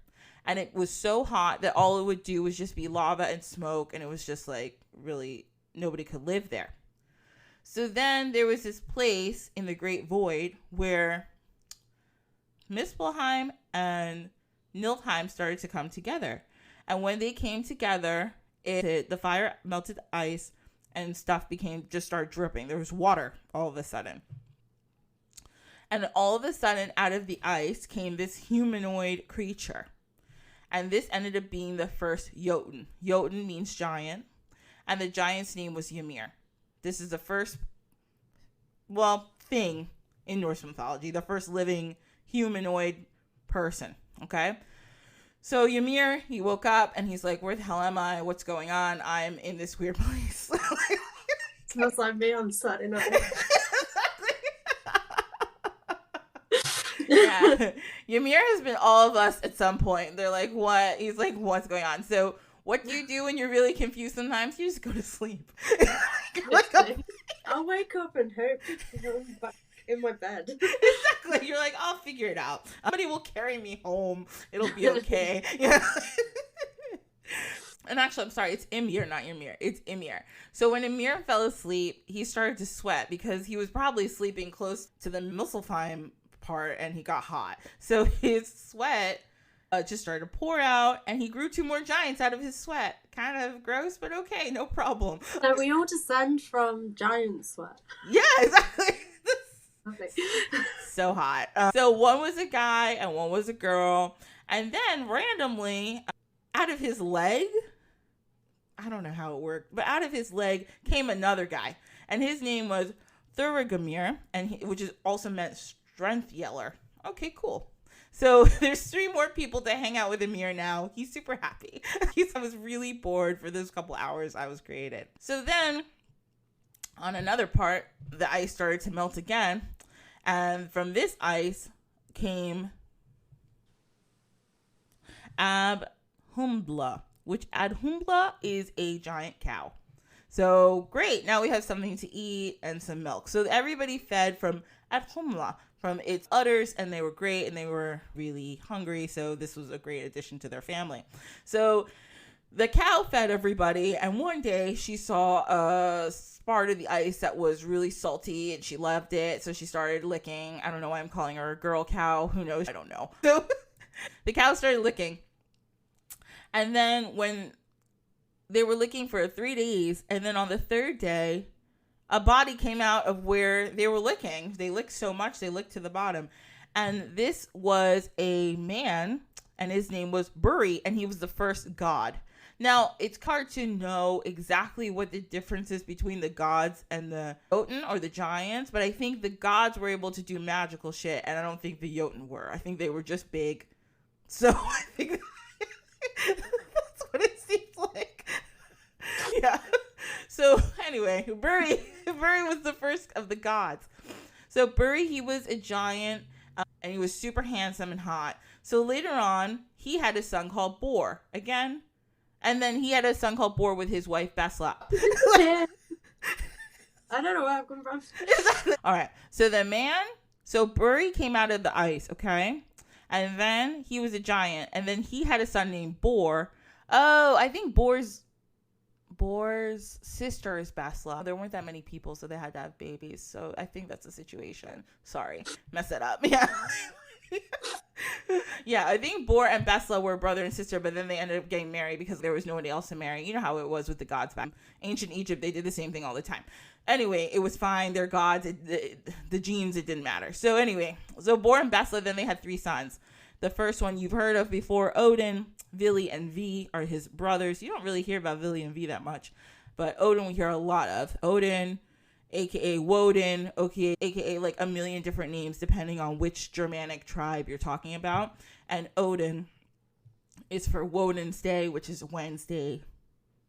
And it was so hot that all it would do was just be lava and smoke, and it was just like really nobody could live there. So then there was this place in the Great Void where Muspelheim and Niflheim started to come together. And when they came together, the fire melted ice and stuff started dripping. There was water all of a sudden. And all of a sudden, out of the ice came this humanoid creature. And this ended up being the first Jotun. Jotun means giant. And the giant's name was Ymir. This is the first, thing in Norse mythology. The first living humanoid person. Okay? So Ymir, he woke up and he's like, where the hell am I? What's going on? I'm in this weird place. Smells like me on Saturday night. Yeah. Ymir has been all of us at some point. They're like, what? He's like, what's going on? So what do you do when you're really confused sometimes? You just go to sleep. I'll wake up and hope I'm back in my bed. Exactly. You're like, I'll figure it out. Somebody will carry me home. It'll be okay. Yeah. And actually, I'm sorry, it's Ymir, not Ymir. It's Ymir. So when Ymir fell asleep, he started to sweat because he was probably sleeping close to the Muspelheim part and he got hot. So his sweat just started to pour out and he grew 2 more giants out of his sweat. Kind of gross, but okay, no problem. So we all descend from giant sweat. Yeah, exactly. So hot. So one was a guy and one was a girl. And then randomly, out of his leg, I don't know how it worked, but out of his leg came another guy. And his name was Thurgamir, which is also meant strength yeller. Okay, cool. So there's 3 more people to hang out with Ymir now. He's super happy. I was really bored for those couple hours I was created. So then on another part, the ice started to melt again. And from this ice came Abhumbla, which Abhumbla is a giant cow. So great. Now we have something to eat and some milk. So everybody fed from Abhumbla, from its udders, and they were great and they were really hungry. So this was a great addition to their family. So the cow fed everybody, and one day she saw a part of the ice that was really salty and she loved it. So she started licking. I don't know why I'm calling her a girl cow. Who knows? I don't know. So the cow started licking. And then when they were licking for 3 days, and then on the 3rd day, a body came out of where they were licking. They licked so much, they licked to the bottom. And this was a man, and his name was Buri, and he was the first god. Now, it's hard to know exactly what the difference is between the gods and the Jotun or the giants, but I think the gods were able to do magical shit, and I don't think the Jotun were. I think they were just big. So I think that's what it seems like. Yeah. So anyway, Buri was the first of the gods. So Buri, he was a giant, and he was super handsome and hot. So later on, he had a son called Bor again, and then he had a son called Bor with his wife Besla. I don't know where I've come from. All right. So Buri came out of the ice, okay, and then he was a giant, and then he had a son named Bor. Oh, I think Bor's sister is Besla. There weren't that many people, so they had to have babies. So I think that's the situation. Sorry, mess it up. Yeah. Yeah, I think Bor and Besla were brother and sister, but then they ended up getting married because there was nobody else to marry. You know how it was with the gods back in ancient Egypt. They did the same thing all the time. Anyway, it was fine. They're gods. The genes, it didn't matter. So anyway, Bor and Besla, then they had 3 sons. The first one you've heard of before, Odin. Vili and V are his brothers. You don't really hear about Vili and V that much, but Odin we hear a lot of. Odin, aka Woden, aka like a million different names depending on which Germanic tribe you're talking about. And Odin is for Woden's Day, which is Wednesday.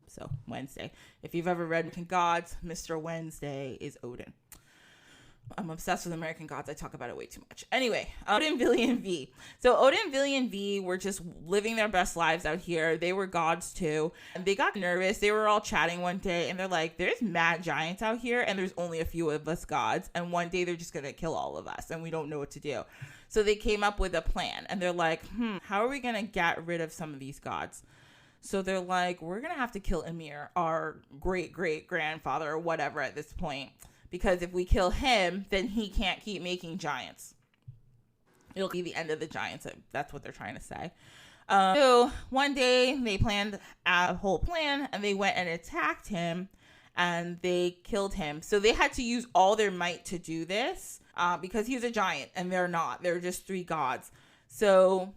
So Wednesday. If you've ever read American Gods, Mr. Wednesday is Odin. I'm obsessed with American Gods. I talk about it way too much. Anyway, Odin, Vili, and V. So Odin, Vili, and V were just living their best lives out here. They were gods too. And they got nervous. They were all chatting one day and they're like, there's mad giants out here and there's only a few of us gods. And one day they're just going to kill all of us and we don't know what to do. So they came up with a plan and they're like, how are we going to get rid of some of these gods? So they're like, we're going to have to kill Ymir, our great-great-grandfather or whatever at this point. Because if we kill him, then he can't keep making giants. It'll be the end of the giants. That's what they're trying to say. So one day they planned a whole plan and they went and attacked him and they killed him. So they had to use all their might to do this because he's a giant and they're not. They're just 3 gods. So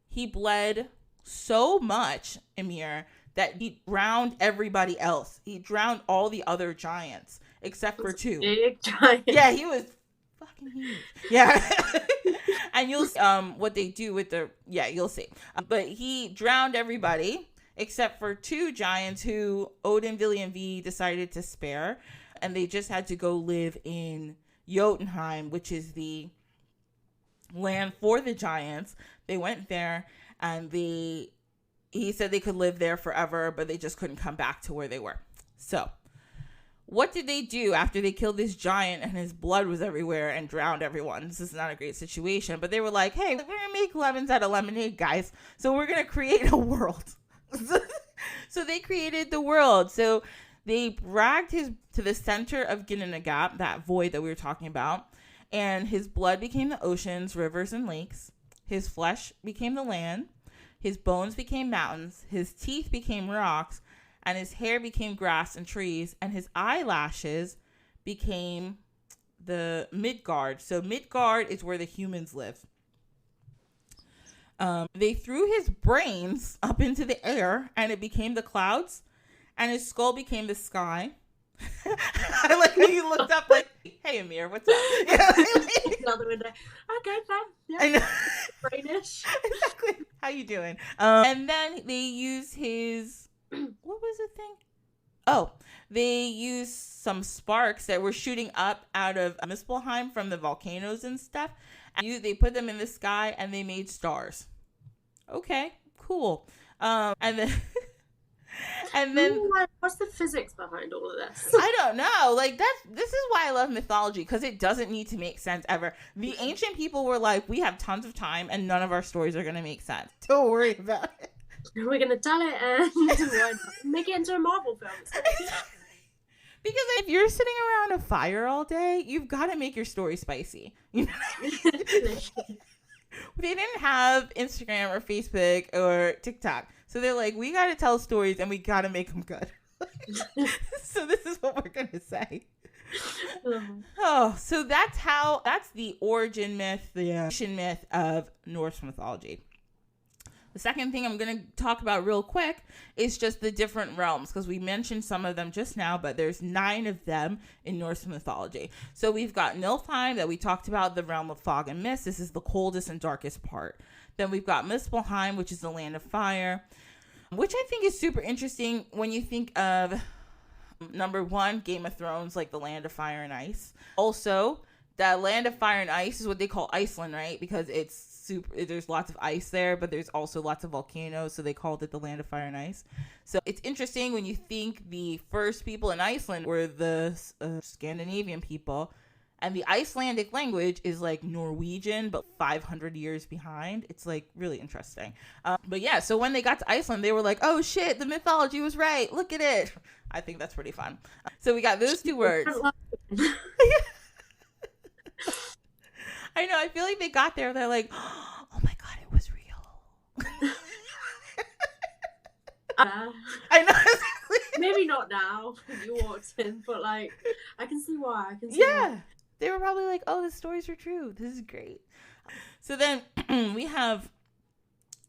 he bled so much, Ymir, that he drowned everybody else. He drowned all the other giants. Except for 2. Big giant. Yeah, he was fucking huge. Yeah. And you'll see what they do with you'll see. But he drowned everybody except for 2 giants who Odin, Vili, and V decided to spare. And they just had to go live in Jotunheim, which is the land for the giants. They went there and he said they could live there forever, but they just couldn't come back to where they were. So what did they do after they killed this giant and his blood was everywhere and drowned everyone? This is not a great situation. But they were like, hey, we're going to make lemons out of lemonade, guys. So we're going to create a world. So they created the world. So they dragged him to the center of Ginnungagap, that void that we were talking about. And his blood became the oceans, rivers, and lakes. His flesh became the land. His bones became mountains. His teeth became rocks. And his hair became grass and trees, and his eyelashes became the Midgard. So Midgard is where the humans live. They threw his brains up into the air, and it became the clouds, and his skull became the sky. I like how you looked up like, hey, Ymir, what's up? Another window. Okay, fine. Yeah. I know. Brainish. Exactly. How you doing? And then they used his... What was the thing? Oh, they used some sparks that were shooting up out of Muspelheim from the volcanoes and stuff. And they put them in the sky and they made stars. Okay, cool. And then what's the physics behind all of this? I don't know. Like this is why I love mythology, because it doesn't need to make sense ever. The ancient people were like, we have tons of time and none of our stories are going to make sense. Don't worry about it. We're going to tell it and make it into a Marvel film. Because if you're sitting around a fire all day, you've got to make your story spicy. You know what I mean? They didn't have Instagram or Facebook or TikTok. So they're like, we got to tell stories and we got to make them good. So this is what we're going to say. Oh, so that's the origin myth, the ancient myth of Norse mythology. The second thing I'm going to talk about real quick is just the different realms, because we mentioned some of them just now, but there's 9 of them in Norse mythology. So we've got Niflheim that we talked about, the realm of fog and mist. This is the coldest and darkest part. Then we've got Muspelheim, which is the land of fire, which I think is super interesting when you think of, number 1, Game of Thrones, like the land of fire and ice. Also, that land of fire and ice is what they call Iceland, right? Because there's lots of ice there, but there's also lots of volcanoes, so they called it the land of fire and ice. So it's interesting when you think the first people in Iceland were the Scandinavian people, and the Icelandic language is like Norwegian, but 500 years behind. It's like really interesting. But yeah, so when they got to Iceland, they were like, oh shit, the mythology was right. Look at it. I think that's pretty fun. So we got those 2 words. I know. I feel like they got there. They're like, oh my God, it was real. I know. Maybe not now when you walked in, but like, I can see why. Why. They were probably like, oh, the stories are true. This is great. So then we have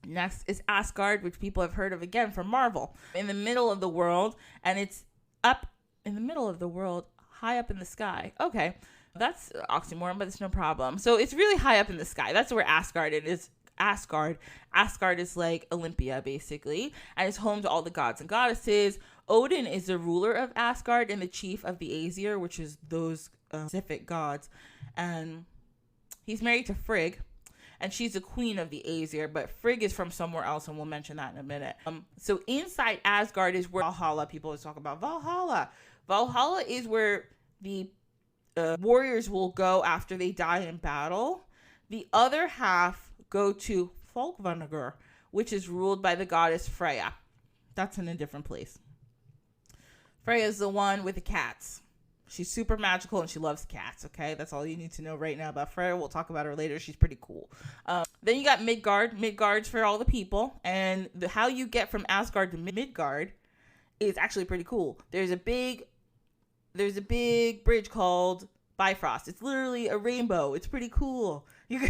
Next is Asgard, which people have heard of again from Marvel. In the middle of the world, and it's up in the middle of the world, high up in the sky. Okay, that's oxymoron, but it's no problem. So it's really high up in the sky. That's where Asgard is. Asgard is like Olympia, basically, and it's home to all the gods and goddesses. Odin is the ruler of Asgard and the chief of the Aesir, which is those specific gods, and he's married to Frigg, and she's the queen of the Aesir, but Frigg is from somewhere else, and we'll mention that in a minute. So inside Asgard is where Valhalla, people always talk about Valhalla. Valhalla is where the warriors will go after they die in battle. The other half go to Folkvanagur, which is ruled by the goddess Freya. That's in a different place. Freya is the one with the cats. She's super magical and she loves cats, okay? That's all you need to know right now about Freya. We'll talk about her later. She's pretty cool. Then you got Midgard. Midgard's for all the people. And how you get from Asgard to Midgard is actually pretty cool. There's a big bridge called Bifrost. It's literally a rainbow. It's pretty cool. You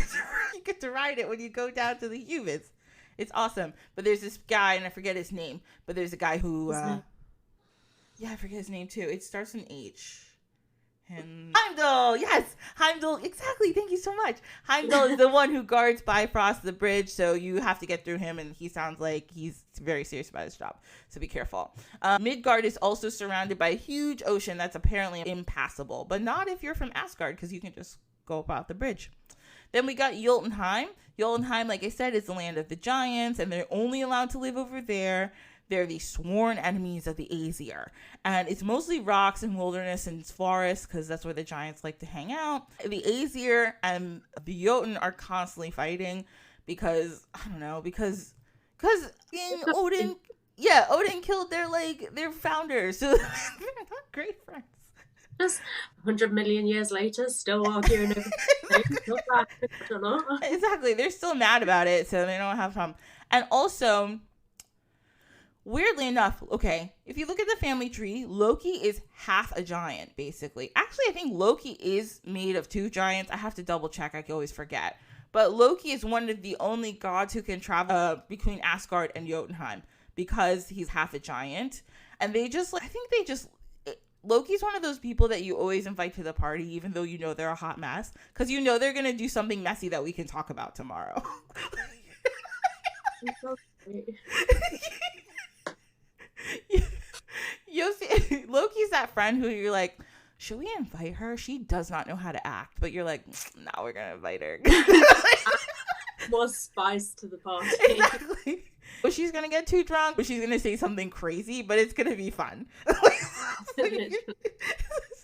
get to ride it when you go down to the humans. It's awesome. But there's this guy, and I forget his name, but there's a guy who... I forget his name too. It starts in H. Heimdall, yes, Heimdall, exactly. Thank you so much. Heimdall is the one who guards Bifrost, the bridge, so you have to get through him, and he sounds like he's very serious about his job, so be careful. Midgard is also surrounded by a huge ocean that's apparently impassable, but not if you're from Asgard, because you can just go about the bridge. Then we got Jotunheim. Jotunheim, like I said, is the land of the giants, and they're only allowed to live over there. They're the sworn enemies of the Aesir. And it's mostly rocks and wilderness and forests because that's where the giants like to hang out. The Aesir and the Jotun are constantly fighting because Odin killed their founders. So they're not great friends. Just 100 million years later, still arguing over the Exactly. They're still mad about it, so they don't have fun. And also... weirdly enough, okay, if you look at the family tree, Loki is half a giant, basically. Actually, I think Loki is made of two giants. I have to double check. I can always forget. But Loki is one of the only gods who can travel between Asgard and Jotunheim because he's half a giant. And Loki's one of those people that you always invite to the party, even though you know they're a hot mess. Because you know they're going to do something messy that we can talk about tomorrow. Loki's that friend who you're like, should we invite her? She does not know how to act, but you're like, no, we're gonna invite her. More spice to the party. Exactly. But she's gonna get too drunk, but she's gonna say something crazy, but it's gonna be fun. So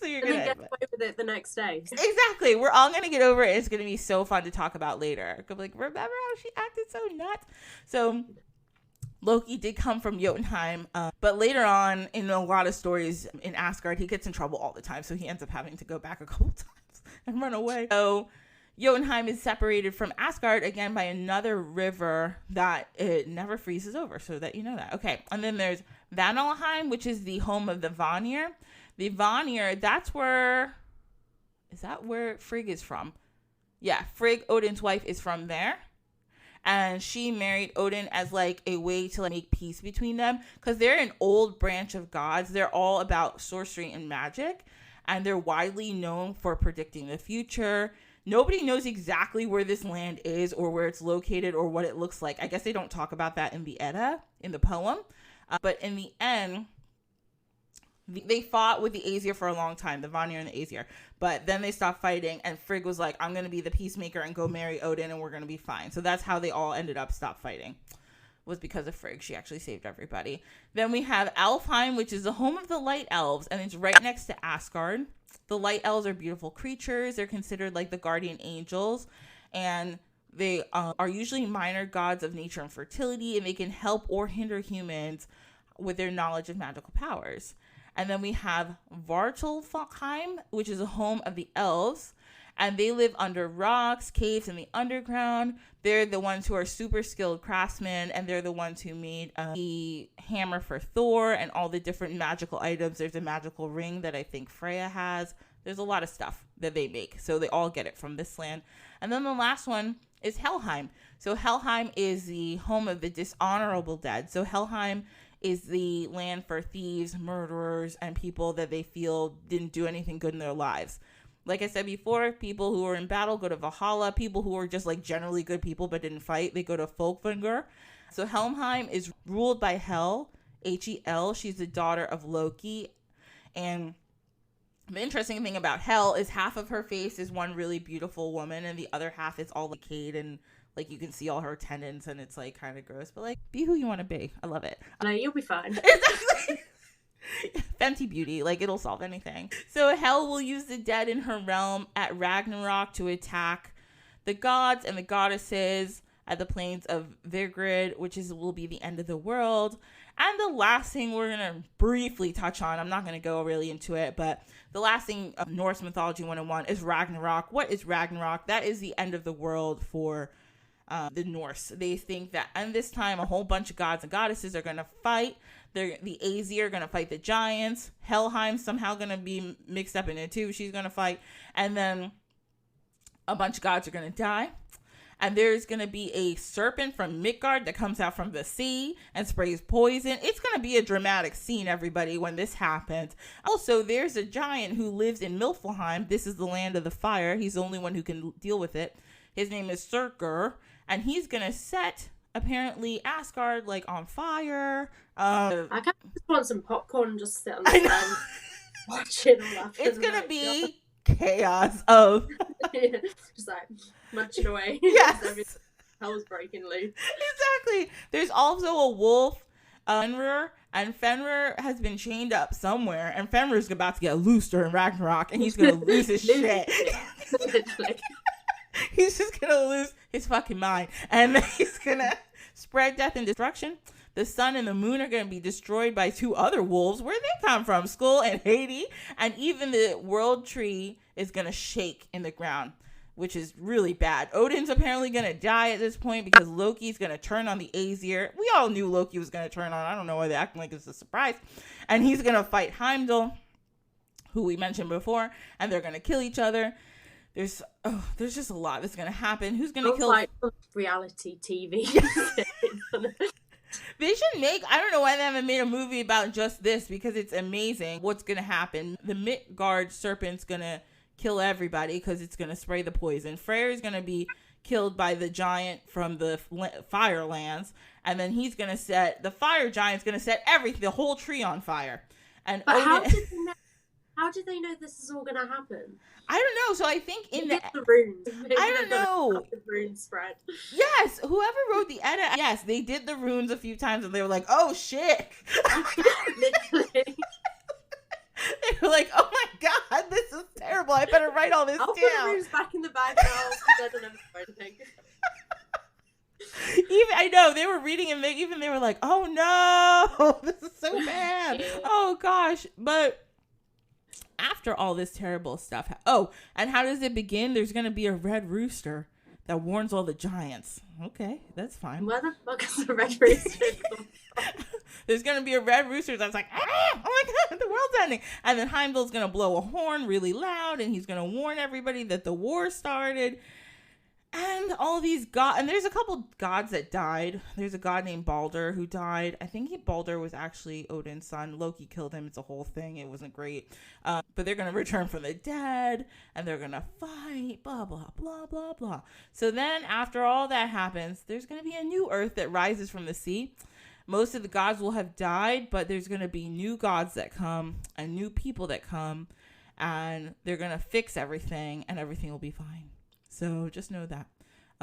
you're gonna get away with it the next day. Exactly. We're all gonna get over it. It's gonna be so fun to talk about later. Like, remember how she acted so nuts? So Loki did come from Jotunheim, but later on in a lot of stories in Asgard, he gets in trouble all the time, so he ends up having to go back a couple times and run away. So Jotunheim is separated from Asgard again by another river that it never freezes over, so that you know that. Okay, and then there's Vanalheim, which is the home of the Vanir. The Vanir, is that where Frigg is from? Yeah, Frigg, Odin's wife, is from there. And she married Odin as like a way to make peace between them because they're an old branch of gods. They're all about sorcery and magic, and they're widely known for predicting the future. Nobody knows exactly where this land is or where it's located or what it looks like. I guess they don't talk about that in the Edda, in the poem. But in the end, they fought with the Aesir for a long time, the Vanir and the Aesir. But then they stopped fighting, and Frigg was like, I'm going to be the peacemaker and go marry Odin, and we're going to be fine. So that's how they all ended up stop fighting. Was because of Frigg. She actually saved everybody. Then we have Alfheim, which is the home of the Light Elves, and it's right next to Asgard. The Light Elves are beautiful creatures. They're considered like the guardian angels, and they are usually minor gods of nature and fertility, and they can help or hinder humans with their knowledge of magical powers. And then we have Vartalfheim, which is a home of the elves. And they live under rocks, caves, in the underground. They're the ones who are super skilled craftsmen. And they're the ones who made the hammer for Thor and all the different magical items. There's a magical ring that I think Freya has There's a lot of stuff that they make. So they all get it from this land. And then the last one is Helheim. So Helheim is the home of the dishonorable dead. So Helheim is the land for thieves, murderers, and people that they feel didn't do anything good in their lives. Like I said before, people who are in battle go to Valhalla. People who are just like generally good people but didn't fight, they go to Folkvanger. So Helheim is ruled by Hel, Hel. She's the daughter of Loki. And the interesting thing about Hel is half of her face is one really beautiful woman and the other half is all decayed and like you can see all her tendons and it's like kind of gross. But like, be who you want to be. I love it. No, you'll be fine. Exactly. Fenty beauty, like it'll solve anything. So Hel will use the dead in her realm at Ragnarok to attack the gods and the goddesses at the plains of Vigrid, which will be the end of the world. And the last thing we're gonna briefly touch on, I'm not gonna go really into it, but the last thing of Norse Mythology 101 is Ragnarok. What is Ragnarok? That is the end of the world for the Norse. They think that and this time a whole bunch of gods and goddesses are gonna fight. The Aesir are going to fight the giants. Helheim's somehow going to be mixed up in it too. She's going to fight. And then a bunch of gods are going to die. And there's going to be a serpent from Midgard that comes out from the sea and sprays poison. It's going to be a dramatic scene, everybody, when this happens. Also, there's a giant who lives in Milfheim. This is the land of the fire. He's the only one who can deal with it. His name is Surtur. And he's going to set, apparently, Asgard, like, on fire. I kind of just want some popcorn and just sit on the side watching all that. It's going to be chaos of... just like munching away. Yes. Hell's breaking loose. Exactly. There's also a wolf, Fenrir, and Fenrir has been chained up somewhere, and Fenrir's about to get loose during Ragnarok, and he's going to lose his shit. He's just going to lose his fucking mind, and he's going to spread death and destruction. The sun and the moon are going to be destroyed by two other wolves. Where they come from? Skull and Hades. And even the world tree is going to shake in the ground, which is really bad. Odin's apparently going to die at this point because Loki's going to turn on the Aesir. We all knew Loki was going to turn on. I don't know why they acting like it's a surprise. And he's going to fight Heimdall, who we mentioned before, and they're going to kill each other. There's just a lot that's going to happen. Who's going to kill... like reality TV. They should make, I don't know why they haven't made a movie about just this because it's amazing what's going to happen. The Midgard serpent's going to kill everybody because it's going to spray the poison. Freyr is going to be killed by the giant from the fire lands. And then he's going to set, the fire giant's going to set everything, the whole tree on fire. And but Odin, how did they know this is all going to happen? I don't know. So I think in the runes. I don't know. The runes spread. Yes, whoever wrote the edit, yes, they did the runes a few times and they were like, oh shit. Literally. They were like, oh my god, this is terrible. I better write all this I'll down. put the runes back in the bag now because I don't know anything. Even I know they were reading and they were like, oh no, this is so bad. Oh gosh. But after all this terrible stuff, and how does it begin? There's going to be a red rooster that warns all the giants. Okay, that's fine. Where the fuck is the red rooster? There's going to be a red rooster that's like, oh my god, the world's ending. And then Heimdall's going to blow a horn really loud and he's going to warn everybody that the war started. And all these gods, and there's a couple gods that died. There's a god named Balder who died. I think Balder was actually Odin's son. Loki killed him. It's a whole thing. It wasn't great. But they're going to return from the dead, and they're going to fight, blah, blah, blah, blah, blah. So then after all that happens, there's going to be a new earth that rises from the sea. Most of the gods will have died, but there's going to be new gods that come and new people that come, and they're going to fix everything, and everything will be fine. So just know that.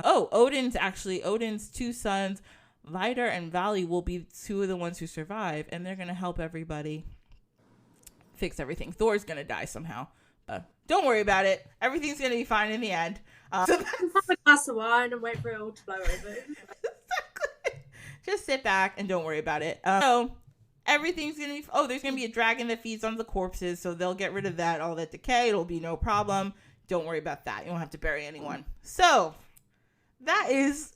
Odin's two sons, Vidar and Vali, will be two of the ones who survive, and they're going to help everybody fix everything. Thor's going to die somehow. Don't worry about it. Everything's going to be fine in the end. Have a glass of wine and wait for it all to blow over. Exactly. Just sit back and don't worry about it. So everything's going to be... there's going to be a dragon that feeds on the corpses, so they'll get rid of that, all that decay. It'll be no problem. Don't worry about that. You don't have to bury anyone. So, that is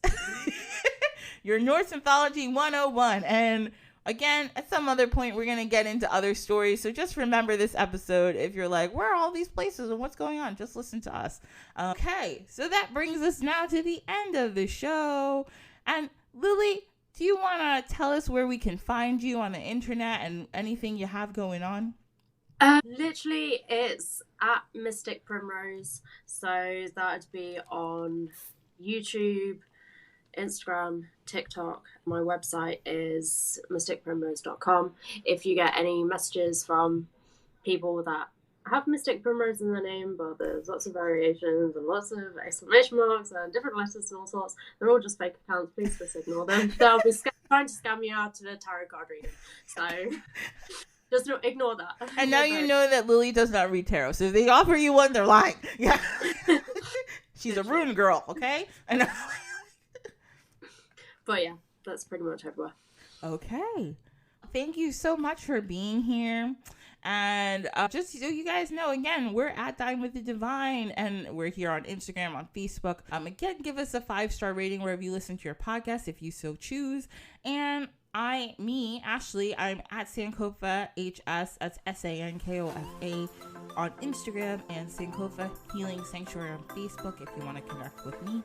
your Norse Mythology 101. And again, at some other point, we're going to get into other stories. So just remember this episode. If you're like, where are all these places and what's going on? Just listen to us. Okay, so that brings us now to the end of the show. And Lily, do you want to tell us where we can find you on the internet and anything you have going on? Literally, it's at Mystic Primrose. So that'd be on YouTube, Instagram, TikTok. My website is mysticprimrose.com. If you get any messages from people that have Mystic Primrose in their name, but there's lots of variations and lots of exclamation marks and different letters and all sorts, they're all just fake accounts. Please just ignore them. They'll be trying to scam you out of a tarot card reading. So just ignore that. And now you know that Lily does not read tarot. So if they offer you one, they're lying. Yeah. She's a rune girl, okay? I know. But yeah, that's pretty much everywhere. Okay. Thank you so much for being here. And just so you guys know, again, we're at Dine with the Divine, and we're here on Instagram, on Facebook. Again, give us a 5-star rating wherever you listen to your podcast, if you so choose. And Ashley, I'm at Sankofa HS, that's SANKOFA on Instagram, and Sankofa Healing Sanctuary on Facebook if you want to connect with me.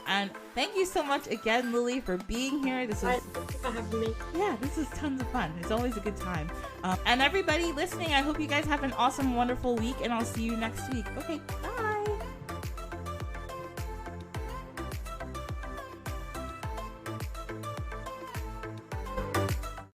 And thank you so much again, Lily, for being here. This was Thank you for having me. Yeah, this is tons of fun. It's always a good time. And everybody listening, I hope you guys have an awesome, wonderful week, and I'll see you next week. Okay, bye.